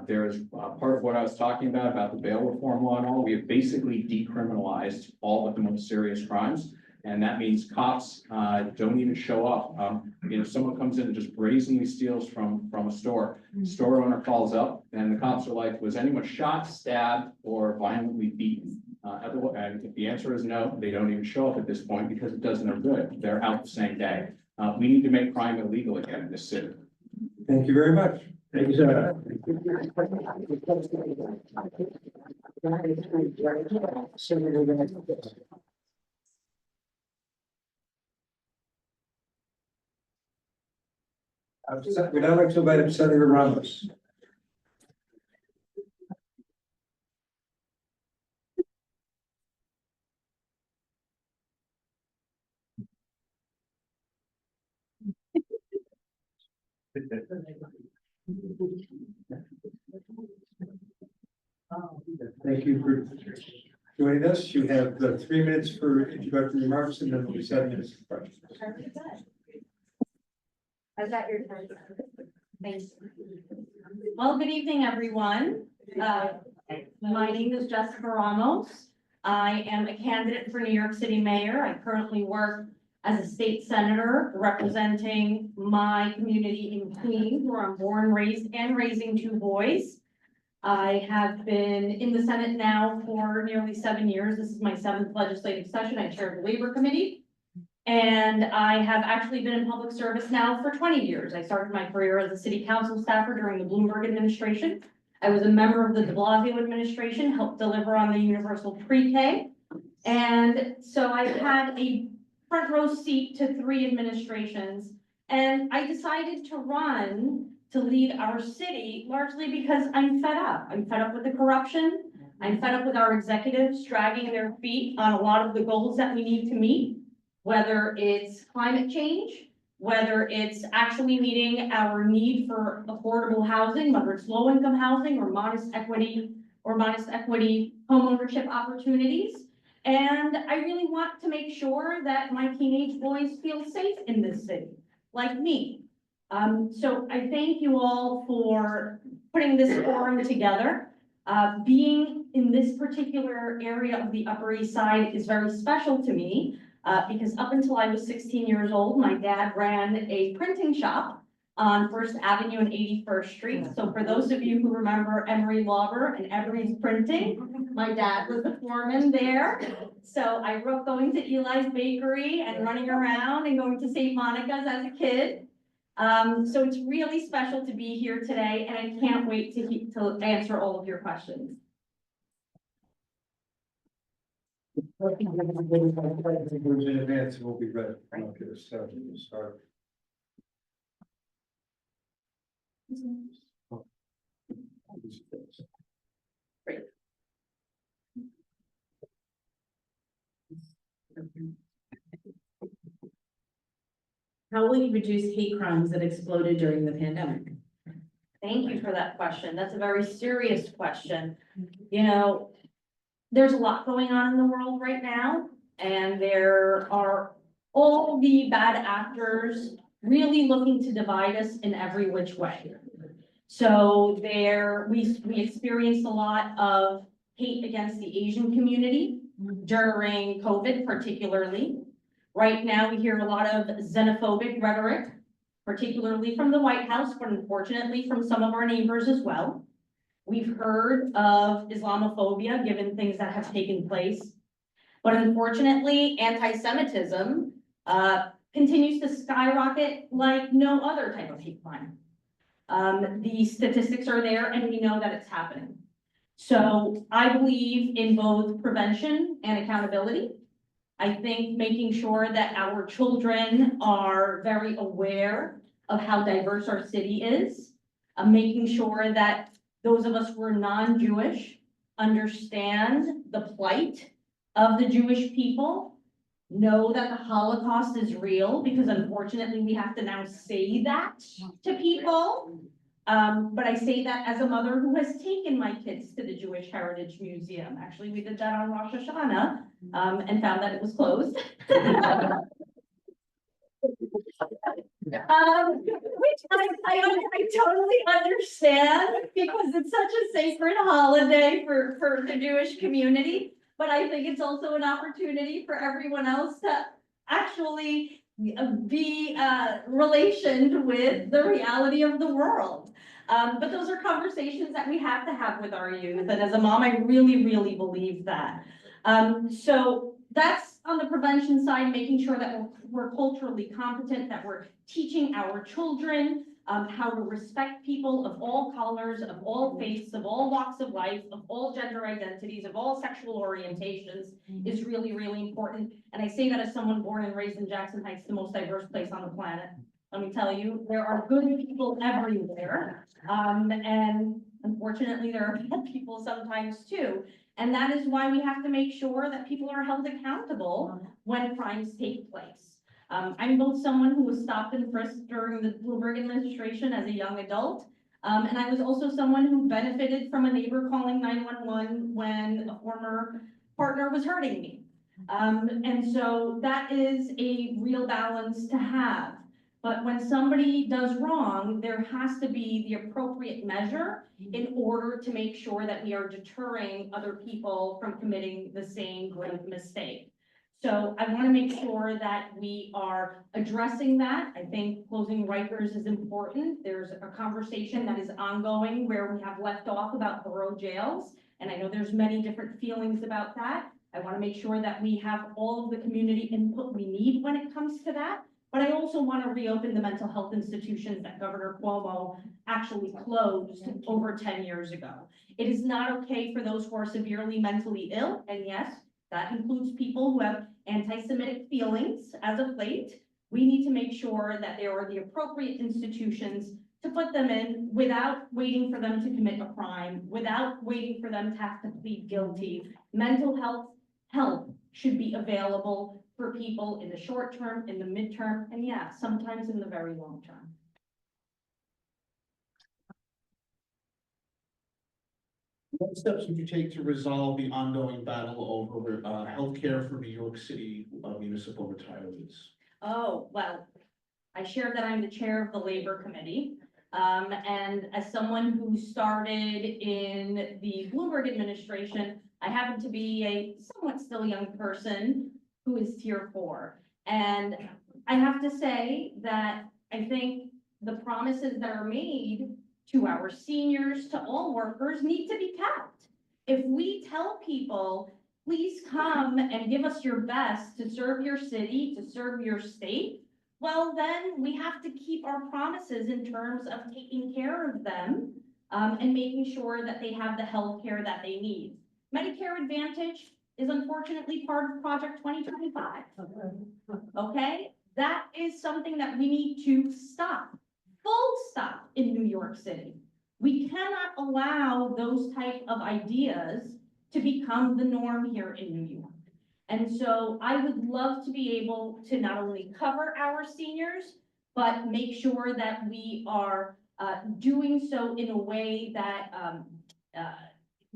There's part of what I was talking about the bail reform law and all. We have basically decriminalized all of the most serious crimes. And that means cops don't even show up. Someone comes in and just brazenly steals from a store. Store owner calls up and the cops are like, was anyone shot, stabbed, or violently beaten? And if the answer is no, they don't even show up at this point because it does no good. They're out the same day. We need to make crime illegal again in this city. Thank you very much. Thank you, sir. We'd now like to invite Senator Ramos. Thank you for joining us. You have 3 minutes for introductory remarks and then we'll be 7 minutes for questions. Is that your turn? Thanks. Well, good evening, everyone. My name is Jessica Ramos. I am a candidate for New York City Mayor. I currently work as a state senator representing my community in Queens, where I'm born, raised, and raising 2 boys. I have been in the Senate now for nearly 7 years. This is my 7th legislative session. I chair the Labor Committee. And I have actually been in public service now for 20 years. I started my career as a city council staffer during the Bloomberg administration. I was a member of the de Blasio administration, helped deliver on the universal pre-K. And so I've had a front row seat to 3 administrations. And I decided to run to lead our city largely because I'm fed up. I'm fed up with the corruption. I'm fed up with our executives dragging their feet on a lot of the goals that we need to meet, whether it's climate change, whether it's actually meeting our need for affordable housing, whether it's low-income housing or modest equity homeownership opportunities. And I really want to make sure that my teenage boys feel safe in this city, like me. So I thank you all for putting this forum together. Being in this particular area of the Upper East Side is very special to me. Because up until I was 16 years old, my dad ran a printing shop on First Avenue and 81st Street. So for those of you who remember Emery Lauber and Emery's Printing, my dad was the foreman there. So I grew up going to Eli's Bakery and running around and going to St. Monica's as a kid. So it's really special to be here today, and I can't wait to answer all of your questions. In advance, we'll be ready. Okay, so we'll start. Great. How will you reduce hate crimes that exploded during the pandemic? Thank you for that question. That's a very serious question. There's a lot going on in the world right now, and there are all the bad actors really looking to divide us in every which way. So we experienced a lot of hate against the Asian community during COVID particularly. Right now, we hear a lot of xenophobic rhetoric, particularly from the White House, but unfortunately from some of our neighbors as well. We've heard of Islamophobia, given things that have taken place. But unfortunately, anti-Semitism continues to skyrocket like no other type of hate crime. The statistics are there and we know that it's happening. So I believe in both prevention and accountability. I think making sure that our children are very aware of how diverse our city is, making sure that those of us who are non-Jewish understand the plight of the Jewish people, know that the Holocaust is real, because unfortunately we have to now say that to people. But I say that as a mother who has taken my kids to the Jewish Heritage Museum. Actually, we did that on Rosh Hashanah, and found that it was closed. Which I totally understand, because it's such a sacred holiday for the Jewish community. But I think it's also an opportunity for everyone else to actually be relationed with the reality of the world. But those are conversations that we have to have with our youth. And as a mom, I really, really believe that. So that's on the prevention side, making sure that we're culturally competent, that we're teaching our children how to respect people of all colors, of all faiths, of all walks of life, of all gender identities, of all sexual orientations is really, really important. And I say that as someone born and raised in Jackson Heights, the most diverse place on the planet. Let me tell you, there are good people everywhere. And unfortunately, there are bad people sometimes too. And that is why we have to make sure that people are held accountable when crimes take place. I'm both someone who was stopped and frisked during the Bloomberg administration as a young adult. And I was also someone who benefited from a neighbor calling 911 when a former partner was hurting me. And so that is a real balance to have. But when somebody does wrong, there has to be the appropriate measure in order to make sure that we are deterring other people from committing the same grave mistake. So I want to make sure that we are addressing that. I think closing Rikers is important. There's a conversation that is ongoing where we have left off about borough jails. And I know there's many different feelings about that. I want to make sure that we have all of the community input we need when it comes to that. But I also want to reopen the mental health institutions that Governor Cuomo actually closed over 10 years ago. It is not okay for those who are severely mentally ill, and yes, that includes people who have anti-Semitic feelings as of late. We need to make sure that there are the appropriate institutions to put them in without waiting for them to commit a crime, without waiting for them to have to plead guilty. Mental health help should be available for people in the short term, in the midterm, and yeah, sometimes in the very long term. What steps would you take to resolve the ongoing battle over healthcare for New York City municipal retirees? Oh, well, I shared that I'm the chair of the Labor Committee. And as someone who started in the Bloomberg administration, I happen to be a somewhat still young person who is tier 4. And I have to say that I think the promises that are made to our seniors, to all workers, need to be kept. If we tell people, please come and give us your best to serve your city, to serve your state, well, then we have to keep our promises in terms of taking care of them and making sure that they have the health care that they need. Medicare Advantage is unfortunately part of Project 2025. Okay, that is something that we need to stop, full stop in New York City. We cannot allow those type of ideas to become the norm here in New York. And so I would love to be able to not only cover our seniors, but make sure that we are doing so in a way that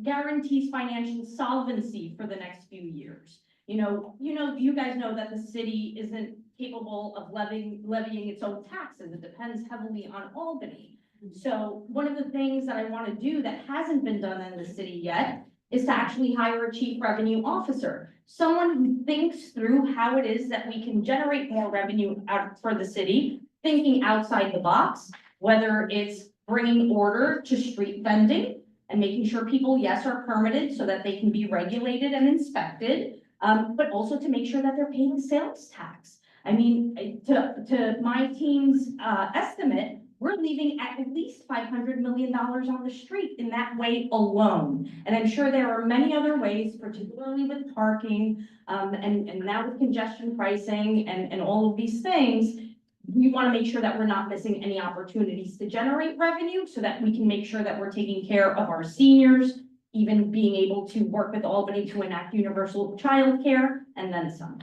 guarantees financial solvency for the next few years. You guys know that the city isn't capable of levying its own taxes. It depends heavily on Albany. So one of the things that I want to do that hasn't been done in the city yet is to actually hire a chief revenue officer. Someone who thinks through how it is that we can generate more revenue out for the city, thinking outside the box, whether it's bringing order to street vending and making sure people, yes, are permitted so that they can be regulated and inspected, but also to make sure that they're paying sales tax. I mean, to my team's estimate, we're leaving at least $500 million on the street in that way alone. And I'm sure there are many other ways, particularly with parking, and now with congestion pricing and all of these things. We want to make sure that we're not missing any opportunities to generate revenue so that we can make sure that we're taking care of our seniors, even being able to work with Albany to enact universal childcare and then some.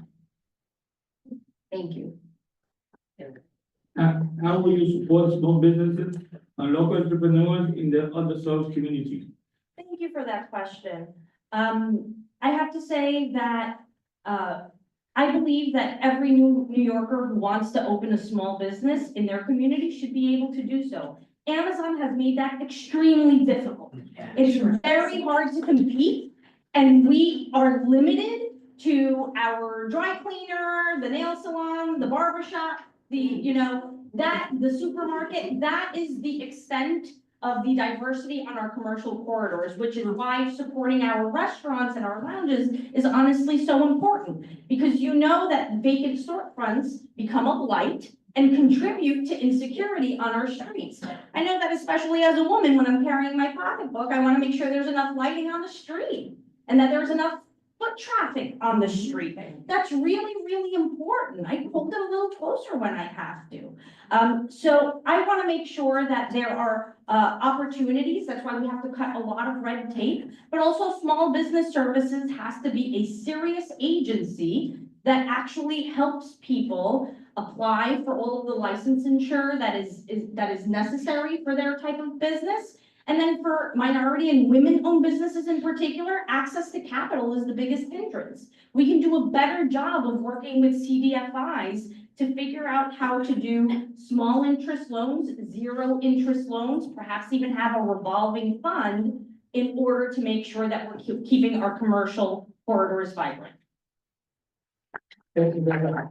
Thank you. How will you support small businesses and local entrepreneurs in the underserved communities? Thank you for that question. I have to say that I believe that every New Yorker who wants to open a small business in their community should be able to do so. Amazon has made that extremely difficult. It's very hard to compete, and we are limited to our dry cleaner, the nail salon, the barber shop, the supermarket. That is the extent of the diversity on our commercial corridors, which is why supporting our restaurants and our lounges is honestly so important. Because you know that vacant storefronts become a blight and contribute to insecurity on our streets. I know that especially as a woman, when I'm carrying my pocketbook, I want to make sure there's enough lighting on the street and that there's enough foot traffic on the street. That's really, really important. I hold it a little closer when I have to. So I want to make sure that there are opportunities. That's why we have to cut a lot of red tape, but also Small Business Services has to be a serious agency that actually helps people apply for all of the licensure that is necessary for their type of business. And then for minority and women-owned businesses in particular, access to capital is the biggest hindrance. We can do a better job of working with CDFIs to figure out how to do small interest loans, zero interest loans, perhaps even have a revolving fund in order to make sure that we're keeping our commercial corridors vibrant. Thank you very much.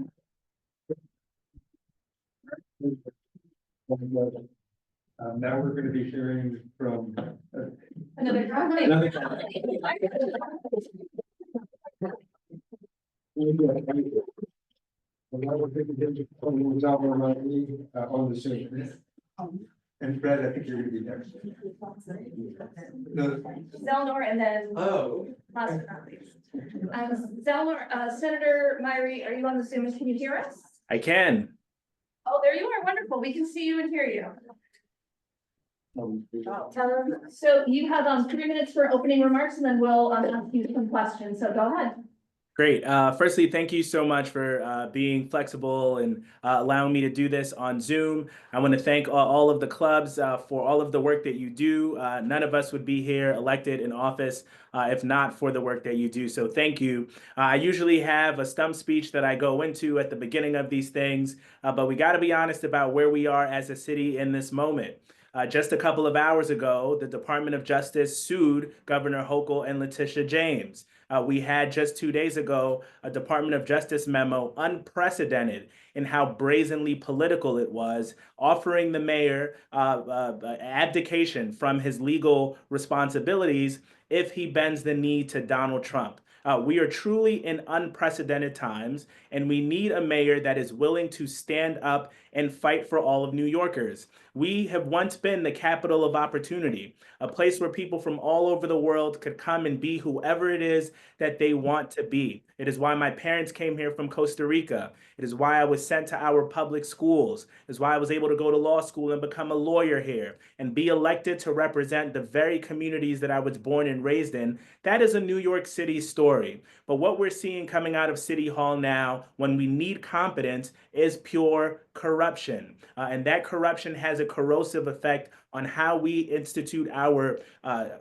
Now we're going to be hearing from Another Zellnor Myrie on the Zoom. And Brad, I think you're going to be next. Zellnor and then. Oh. Last but not least. Zellnor, Senator Myrie, are you on the Zoom? Can you hear us? I can. Oh, there you are. Wonderful. We can see you and hear you. So you have 3 minutes for opening remarks and then we'll ask you some questions. So go ahead. Great. Firstly, thank you so much for being flexible and allowing me to do this on Zoom. I want to thank all of the clubs for all of the work that you do. None of us would be here elected in office if not for the work that you do. So thank you. I usually have a stump speech that I go into at the beginning of these things, but we got to be honest about where we are as a city in this moment. Just a couple of hours ago, the Department of Justice sued Governor Hochul and Letitia James. We had just 2 days ago a Department of Justice memo, unprecedented in how brazenly political it was, offering the mayor abdication from his legal responsibilities if he bends the knee to Donald Trump. We are truly in unprecedented times, and we need a mayor that is willing to stand up and fight for all of New Yorkers. We have once been the capital of opportunity, a place where people from all over the world could come and be whoever it is that they want to be. It is why my parents came here from Costa Rica. It is why I was sent to our public schools. It is why I was able to go to law school and become a lawyer here and be elected to represent the very communities that I was born and raised in. That is a New York City story. But what we're seeing coming out of City Hall now, when we need competence, is pure corruption. And that corruption has a corrosive effect on how we institute our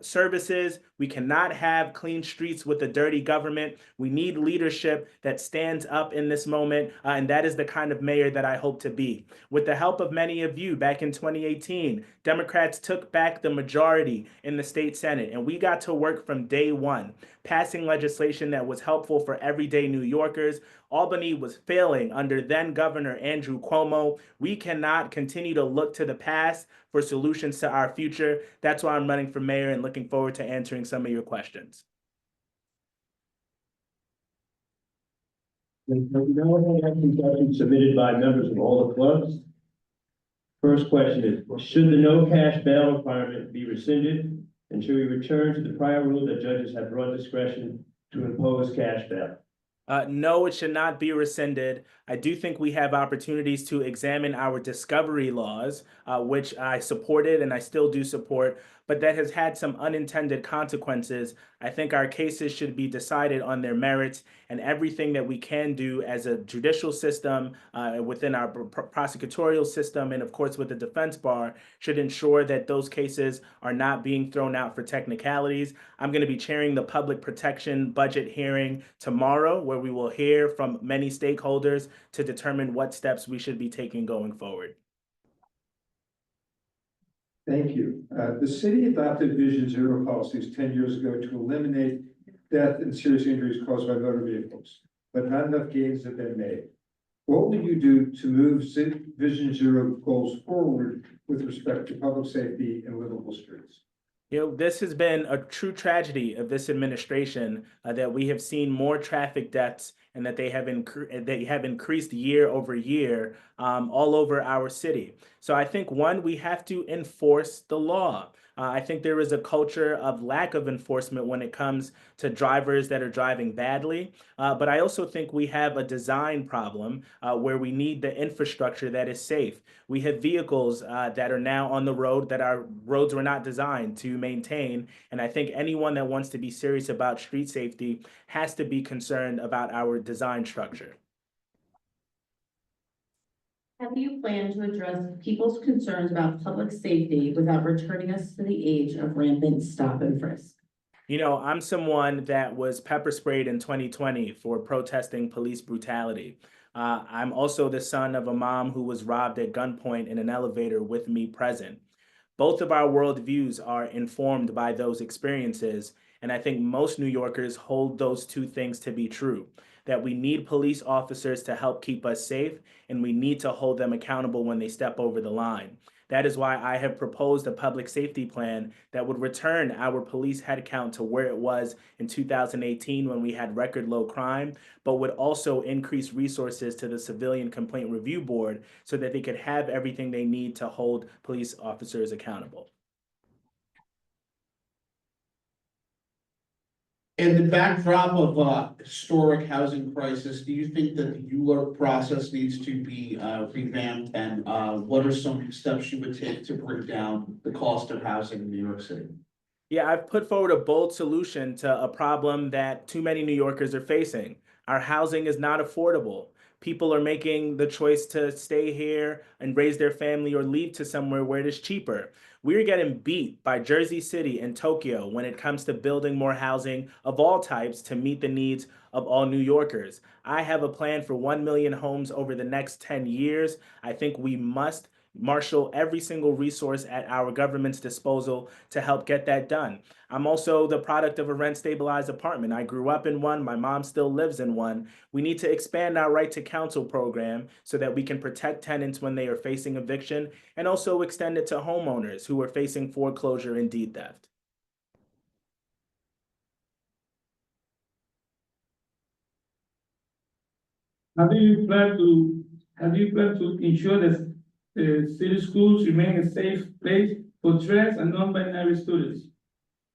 services. We cannot have clean streets with a dirty government. We need leadership that stands up in this moment, and that is the kind of mayor that I hope to be. With the help of many of you, back in 2018, Democrats took back the majority in the state Senate, and we got to work from day one, passing legislation that was helpful for everyday New Yorkers. Albany was failing under then Governor Andrew Cuomo. We cannot continue to look to the past for solutions to our future. That's why I'm running for mayor and looking forward to answering some of your questions. We now have some questions submitted by members of all the clubs. First question is, should the no cash bail requirement be rescinded? And should we return to the prior rule that judges have broad discretion to impose cash bail? No, it should not be rescinded. I do think we have opportunities to examine our discovery laws, which I supported and I still do support, but that has had some unintended consequences. I think our cases should be decided on their merits, and everything that we can do as a judicial system, within our prosecutorial system, and of course with the defense bar, should ensure that those cases are not being thrown out for technicalities. I'm going to be chairing the public protection budget hearing tomorrow, where we will hear from many stakeholders to determine what steps we should be taking going forward. Thank you. The city adopted Vision Zero policies 10 years ago to eliminate death and serious injuries caused by motor vehicles, but not enough gains have been made. What will you do to move Vision Zero goals forward with respect to public safety and livable streets? You know, this has been a true tragedy of this administration, that we have seen more traffic deaths and that they have increased year over year all over our city. So I think, one, we have to enforce the law. I think there is a culture of lack of enforcement when it comes to drivers that are driving badly. But I also think we have a design problem where we need the infrastructure that is safe. We have vehicles that are now on the road that our roads were not designed to maintain. And I think anyone that wants to be serious about street safety has to be concerned about our design structure. How do you plan to address people's concerns about public safety without returning us to the age of rampant stop and frisk? You know, I'm someone that was pepper sprayed in 2020 for protesting police brutality. I'm also the son of a mom who was robbed at gunpoint in an elevator with me present. Both of our worldviews are informed by those experiences, and I think most New Yorkers hold those two things to be true, that we need police officers to help keep us safe, and we need to hold them accountable when they step over the line. That is why I have proposed a public safety plan that would return our police headcount to where it was in 2018 when we had record low crime, but would also increase resources to the Civilian Complaint Review Board so that they could have everything they need to hold police officers accountable. In the backdrop of a historic housing crisis, do you think that the ULURP process needs to be revamped? And what are some steps you would take to bring down the cost of housing in New York City? Yeah, I've put forward a bold solution to a problem that too many New Yorkers are facing. Our housing is not affordable. People are making the choice to stay here and raise their family or leave to somewhere where it is cheaper. We're getting beat by Jersey City and Tokyo when it comes to building more housing of all types to meet the needs of all New Yorkers. I have a plan for 1 million homes over the next 10 years. I think we must marshal every single resource at our government's disposal to help get that done. I'm also the product of a rent-stabilized apartment. I grew up in one. My mom still lives in one. We need to expand our right to counsel program so that we can protect tenants when they are facing eviction, and also extend it to homeowners who are facing foreclosure and deed theft. How do you plan to ensure that the city schools remain a safe place for trans and non-binary students?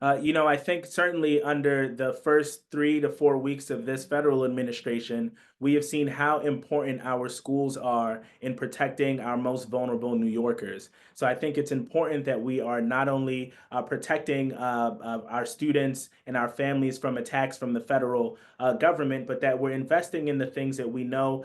I think certainly under the first 3 to 4 weeks of this federal administration, we have seen how important our schools are in protecting our most vulnerable New Yorkers. So I think it's important that we are not only protecting our students and our families from attacks from the federal government, but that we're investing in the things that we know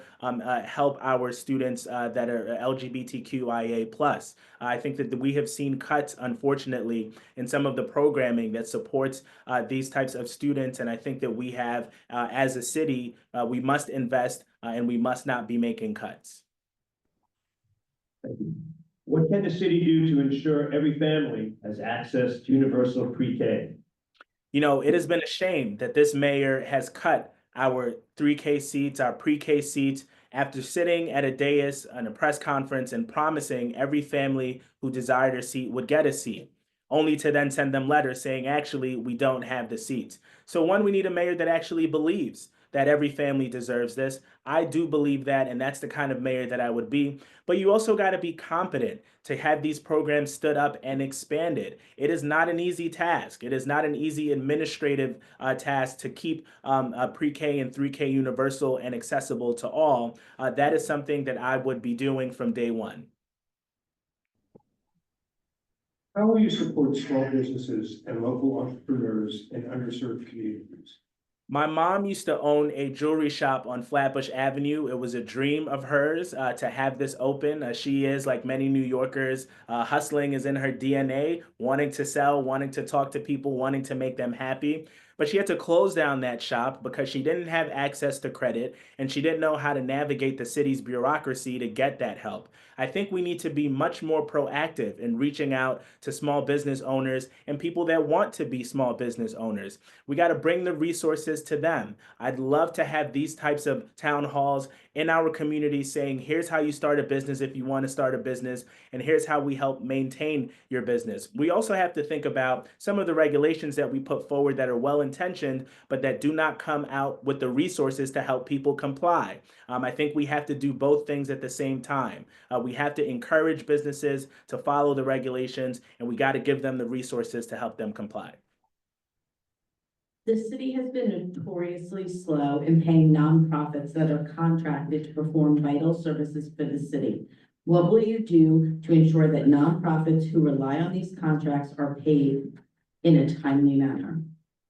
help our students that are LGBTQIA+. I think that we have seen cuts, unfortunately, in some of the programming that supports these types of students. And I think that we have, as a city, we must invest and we must not be making cuts. What can the city do to ensure every family has access to universal pre-K? It has been a shame that this mayor has cut our 3K seats, our pre-K seats, after sitting at a dais on a press conference and promising every family who desired a seat would get a seat, only to then send them letters saying, actually, we don't have the seats. So one, we need a mayor that actually believes that every family deserves this. I do believe that, and that's the kind of mayor that I would be. But you also got to be competent to have these programs stood up and expanded. It is not an easy task. It is not an easy administrative task to keep pre-K and 3K universal and accessible to all. That is something that I would be doing from day one. How will you support small businesses and local entrepreneurs in underserved communities? My mom used to own a jewelry shop on Flatbush Avenue. It was a dream of hers to have this open. She is, like many New Yorkers, hustling is in her DNA, wanting to sell, wanting to talk to people, wanting to make them happy. But she had to close down that shop because she didn't have access to credit and she didn't know how to navigate the city's bureaucracy to get that help. I think we need to be much more proactive in reaching out to small business owners and people that want to be small business owners. We got to bring the resources to them. I'd love to have these types of town halls in our community saying, here's how you start a business if you want to start a business, and here's how we help maintain your business. We also have to think about some of the regulations that we put forward that are well-intentioned, but that do not come out with the resources to help people comply. I think we have to do both things at the same time. We have to encourage businesses to follow the regulations, and we got to give them the resources to help them comply. The city has been notoriously slow in paying nonprofits that are contracted to perform vital services for the city. What will you do to ensure that nonprofits who rely on these contracts are paid in a timely manner?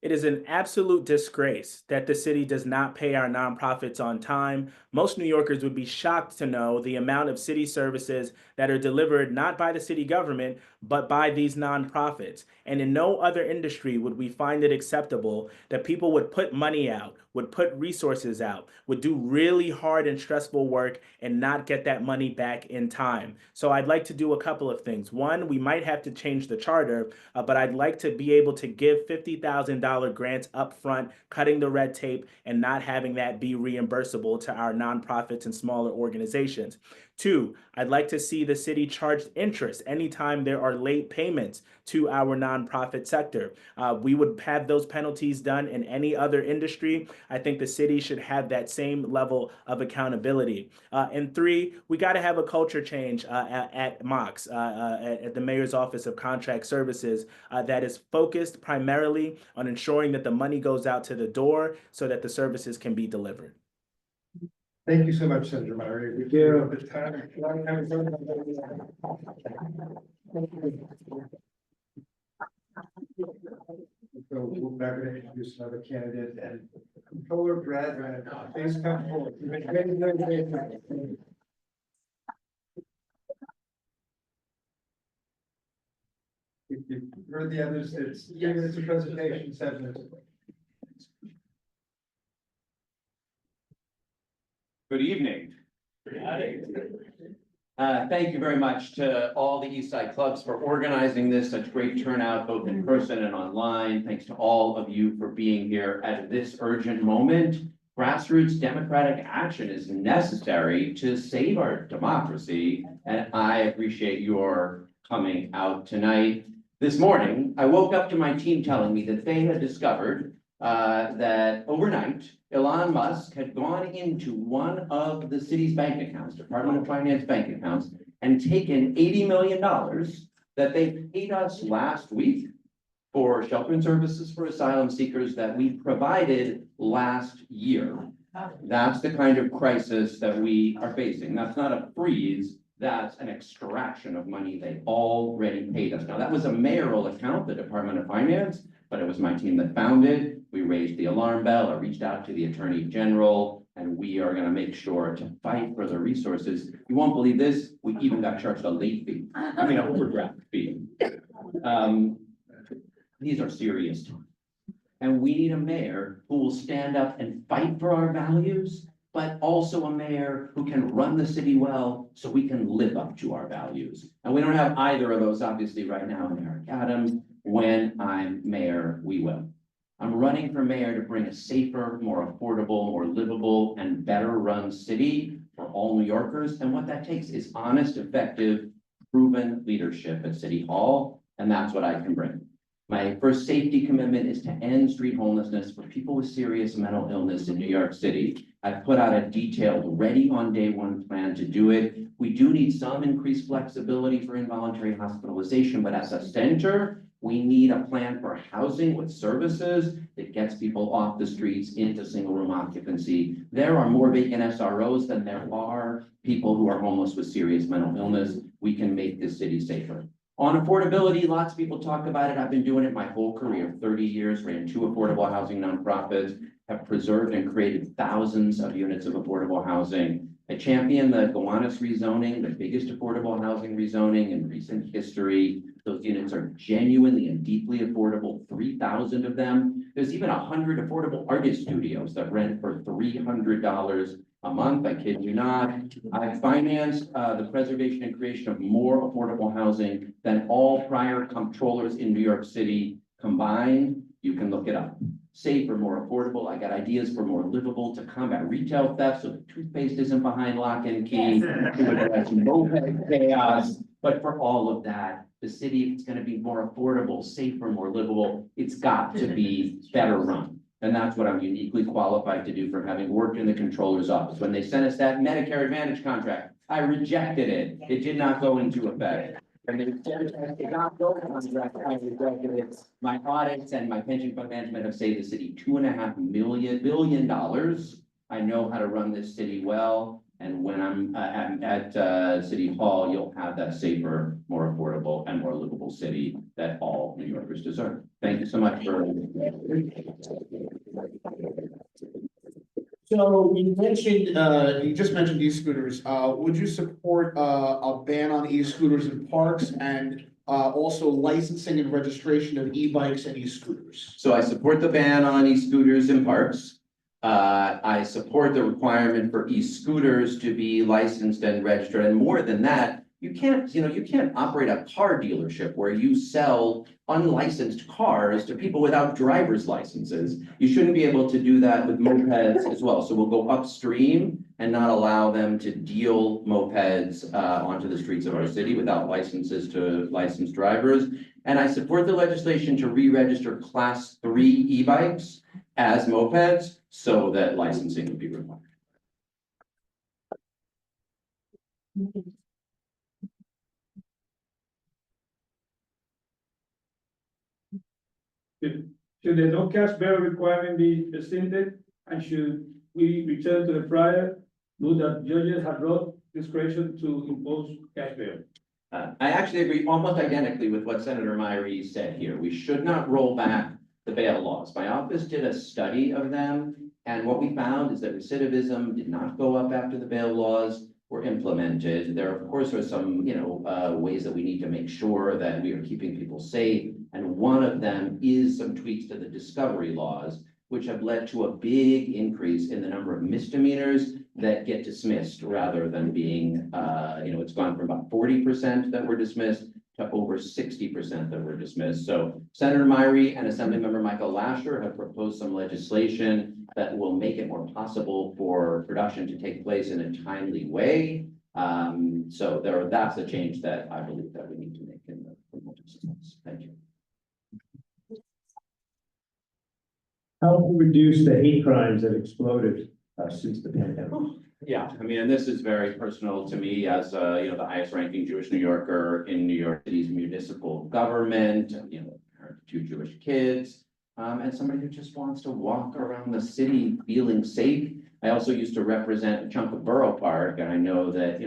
It is an absolute disgrace that the city does not pay our nonprofits on time. Most New Yorkers would be shocked to know the amount of city services that are delivered not by the city government, but by these nonprofits. And in no other industry would we find it acceptable that people would put money out, would put resources out, would do really hard and stressful work and not get that money back in time. So I'd like to do a couple of things. One, we might have to change the charter, but I'd like to be able to give $50,000 grants up front, cutting the red tape and not having that be reimbursable to our nonprofits and smaller organizations. Two, I'd like to see the city charge interest anytime there are late payments to our nonprofit sector. We would have those penalties done in any other industry. I think the city should have that same level of accountability. And three, we got to have a culture change at MOX, at the Mayor's Office of Contract Services, that is focused primarily on ensuring that the money goes out to the door so that the services can be delivered. Thank you so much, Senator Myrie. We do have the time. So we're back to introduce another candidate, and Controller Brad, please come forward. If you've heard the others, it's 3 minutes of presentation, 7 minutes. Good evening. Thank you very much to all the East Side clubs for organizing this, such great turnout, both in person and online. Thanks to all of you for being here at this urgent moment. Grassroots democratic action is necessary to save our democracy, and I appreciate your coming out tonight. This morning, I woke up to my team telling me that they had discovered that overnight, Elon Musk had gone into one of the city's bank accounts, Department of Finance bank accounts, and taken $80 million that they paid us last week for shelter and services for asylum seekers that we provided last year. That's the kind of crisis that we are facing. That's not a freeze, that's an extraction of money they already paid us. Now, that was a mayoral account, the Department of Finance, but it was my team that found it. We raised the alarm bell, I reached out to the Attorney General, and we are gonna make sure to fight for the resources. You won't believe this, we even got charged a late fee, I mean, an overdraft fee. These are serious times. And we need a mayor who will stand up and fight for our values, but also a mayor who can run the city well so we can live up to our values. And we don't have either of those obviously right now in Eric Adams. When I'm mayor, we will. I'm running for mayor to bring a safer, more affordable, more livable, and better run city for all New Yorkers. And what that takes is honest, effective, proven leadership at City Hall, and that's what I can bring. My first safety commitment is to end street homelessness for people with serious mental illness in New York City. I've put out a detailed, ready on day one plan to do it. We do need some increased flexibility for involuntary hospitalization, but as a center, we need a plan for housing with services that gets people off the streets into single room occupancy. There are more vacant SROs than there are people who are homeless with serious mental illness. We can make this city safer. On affordability, lots of people talk about it. I've been doing it my whole career, 30 years, ran 2 affordable housing nonprofits, have preserved and created thousands of units of affordable housing. I champion the Gowanus rezoning, the biggest affordable housing rezoning in recent history. Those units are genuinely and deeply affordable, 3,000 of them. There's even 100 affordable artist studios that rent for $300 a month, I kid you not. I financed the preservation and creation of more affordable housing than all prior comptrollers in New York City combined. You can look it up. Safer, more affordable. I got ideas for more livable to combat retail theft, so the toothpaste isn't behind lock and key. Moped chaos, but for all of that, the city, if it's going to be more affordable, safer, more livable, it's got to be better run. And that's what I'm uniquely qualified to do from having worked in the controller's office. When they sent us that Medicare Advantage contract, I rejected it. It did not go into effect. And they did not go into contract, I rejected it. My audits and my pension fund management have saved the city $2.5 billion. I know how to run this city well. And when I'm at City Hall, you'll have that safer, more affordable, and more livable city that all New Yorkers deserve. Thank you so much for. So you mentioned, you just mentioned e-scooters. Would you support a ban on e-scooters in parks and also licensing and registration of e-bikes and e-scooters? So I support the ban on e-scooters in parks. I support the requirement for e-scooters to be licensed and registered, and more than that, you can't operate a car dealership where you sell unlicensed cars to people without driver's licenses. You shouldn't be able to do that with mopeds as well. So we'll go upstream and not allow them to deal mopeds onto the streets of our city without licenses to licensed drivers. And I support the legislation to re-register Class 3 e-bikes as mopeds so that licensing would be required. Should the no cash bail requirement be rescinded, and should we return to the prior rule that judges have broad discretion to impose cash bail? I actually agree almost identically with what Senator Myrie said here. We should not roll back the bail laws. My office did a study of them, and what we found is that recidivism did not go up after the bail laws were implemented. There, of course, are some, ways that we need to make sure that we are keeping people safe. And one of them is some tweaks to the discovery laws, which have led to a big increase in the number of misdemeanors that get dismissed rather than being, it's gone from about 40% that were dismissed to over 60% that were dismissed. So Senator Myrie and Assemblymember Michael Lasher have proposed some legislation that will make it more possible for production to take place in a timely way. That's a change that I believe that we need to make in the criminal justice laws. Thank you. How to reduce the hate crimes that exploded since the pandemic? Yeah, I mean, and this is very personal to me as, the highest ranking Jewish New Yorker in New York City's municipal government, parent two Jewish kids, and somebody who just wants to walk around the city feeling safe. I also used to represent a chunk of Borough Park, and I know that,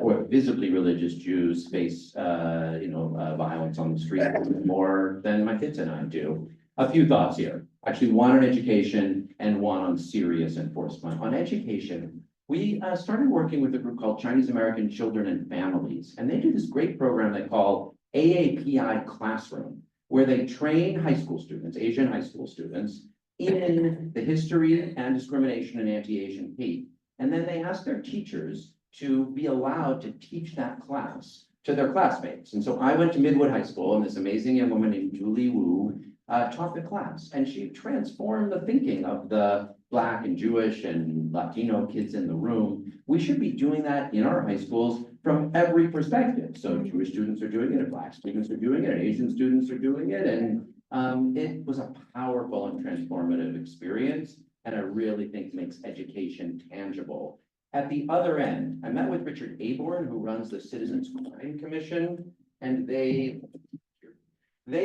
or visibly religious Jews face, violence on the street more than my kids and I do. A few thoughts here, actually one on education and one on serious enforcement. On education, we started working with a group called Chinese American Children and Families, and they do this great program they call AAPI Classroom, where they train high school students, Asian high school students, in the history and discrimination and anti-Asian hate. And then they ask their teachers to be allowed to teach that class to their classmates. And so I went to Midwood High School, and this amazing young woman named Julie Wu taught the class, and she transformed the thinking of the Black and Jewish and Latino kids in the room. We should be doing that in our high schools from every perspective. So Jewish students are doing it, and Black students are doing it, and Asian students are doing it, and it was a powerful and transformative experience, and I really think makes education tangible. At the other end, I met with Richard Aborn, who runs the Citizens Crime Commission, and they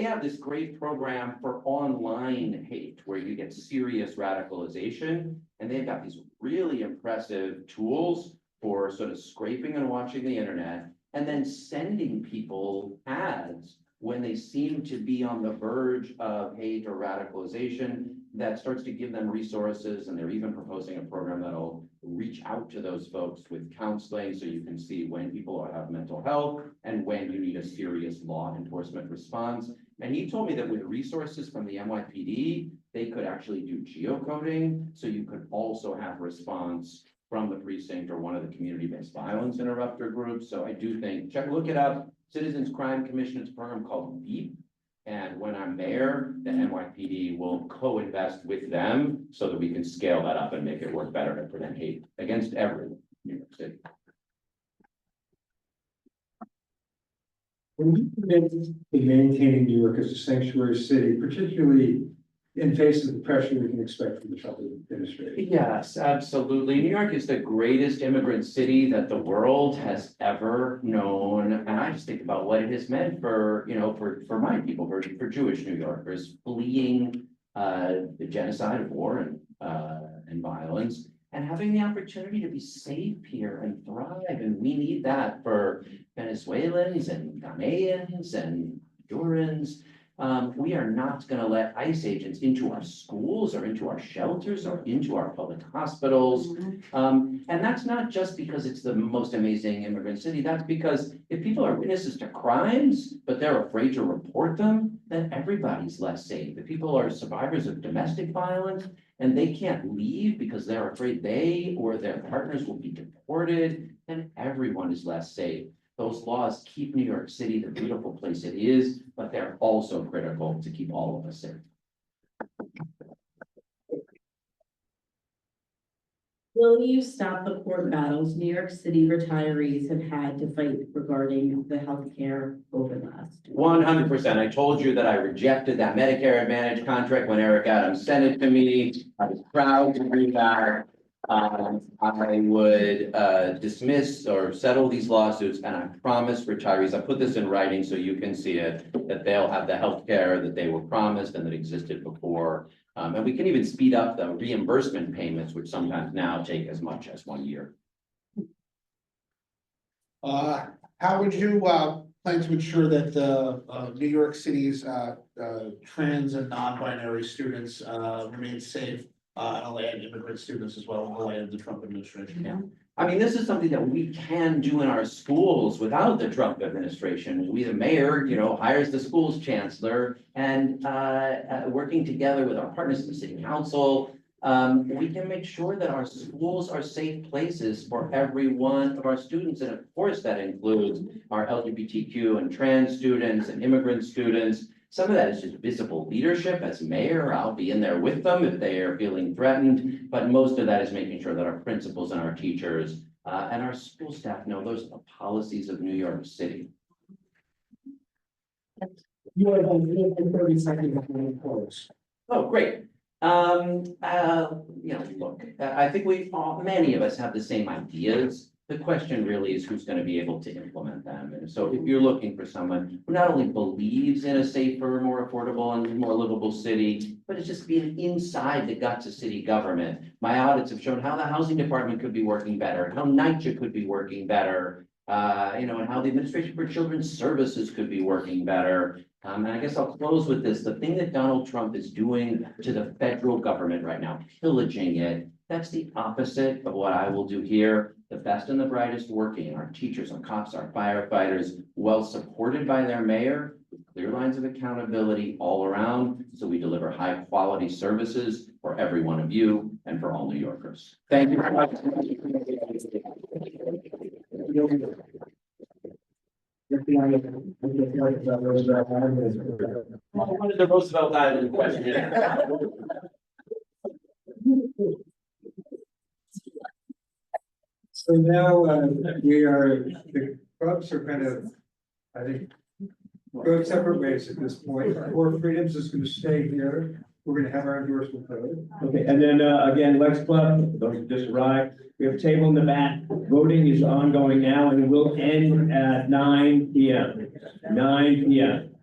have this great program for online hate where you get serious radicalization, and they've got these really impressive tools for sort of scraping and watching the internet and then sending people ads when they seem to be on the verge of hate or radicalization that starts to give them resources. And they're even proposing a program that'll reach out to those folks with counseling, so you can see when people have mental health and when you need a serious law enforcement response. And he told me that with resources from the NYPD, they could actually do geocoding, so you could also have response from the precinct or one of the community-based violence interrupter groups. So I do think, look it up, Citizens Crime Commission, it's a program called BEEP. And when I'm mayor, the NYPD will co-invest with them so that we can scale that up and make it work better to prevent hate against everyone in New York City. When you commit to maintaining New York as a sanctuary city, particularly in face of the pressure we can expect from the Trump administration? Yes, absolutely. New York is the greatest immigrant city that the world has ever known. And I just think about what it has meant for, for my people, for Jewish New Yorkers fleeing the genocide of war and violence, and having the opportunity to be safe here and thrive. And we need that for Venezuelans and Ghanaians and Hondurans. We are not going to let ICE agents into our schools or into our shelters or into our public hospitals. And that's not just because it's the most amazing immigrant city. That's because if people are witnesses to crimes, but they're afraid to report them, then everybody's less safe. If people are survivors of domestic violence and they can't leave because they're afraid they or their partners will be deported, then everyone is less safe. Those laws keep New York City the beautiful place it is, but they're also critical to keep all of us safe. Will you stop the court battles New York City retirees have had to fight regarding the healthcare over the last? 100%. I told you that I rejected that Medicare Advantage contract when Eric Adams sent it to me. I was proud to do that. I would dismiss or settle these lawsuits, and I promise retirees, I put this in writing so you can see it, that they'll have the health care that they were promised and that existed before. And we can even speed up the reimbursement payments, which sometimes now take as much as 1 year. How would you plan to ensure that New York City's trans and non-binary students remain safe? And allow immigrant students as well in the light of the Trump administration? Yeah. I mean, this is something that we can do in our schools without the Trump administration. We, the mayor, hires the schools chancellor, and working together with our partners in the city council, we can make sure that our schools are safe places for every one of our students. And of course, that includes our LGBTQ and trans students and immigrant students. Some of that is just visible leadership. As mayor, I'll be in there with them if they are feeling threatened, but most of that is making sure that our principals and our teachers and our school staff know those are the policies of New York City. You have 30 seconds before we close. Oh, great. Look, I think many of us have the same ideas The question really is who's gonna be able to implement them. And so if you're looking for someone who not only believes in a safer, more affordable and more livable city, but it's just being inside the guts of city government. My audits have shown how the housing department could be working better, how NYCHA could be working better, and how the Administration for Children's Services could be working better. And I guess I'll close with this. The thing that Donald Trump is doing to the federal government right now, pillaging it, that's the opposite of what I will do here. The best and the brightest working, our teachers, our cops, our firefighters, well supported by their mayor, with clear lines of accountability all around, so we deliver high quality services for every one of you and for all New Yorkers. Thank you very much. What is the Roosevelt Island question? So now, the clubs are kind of, I think, go separate ways at this point. Core Freedoms is gonna stay here. We're gonna have our endorsement code. Okay, and then, again, Lex Club, those who just arrived, we have a table in the back. Voting is ongoing now and it will end at 9 p.m. 9 p.m.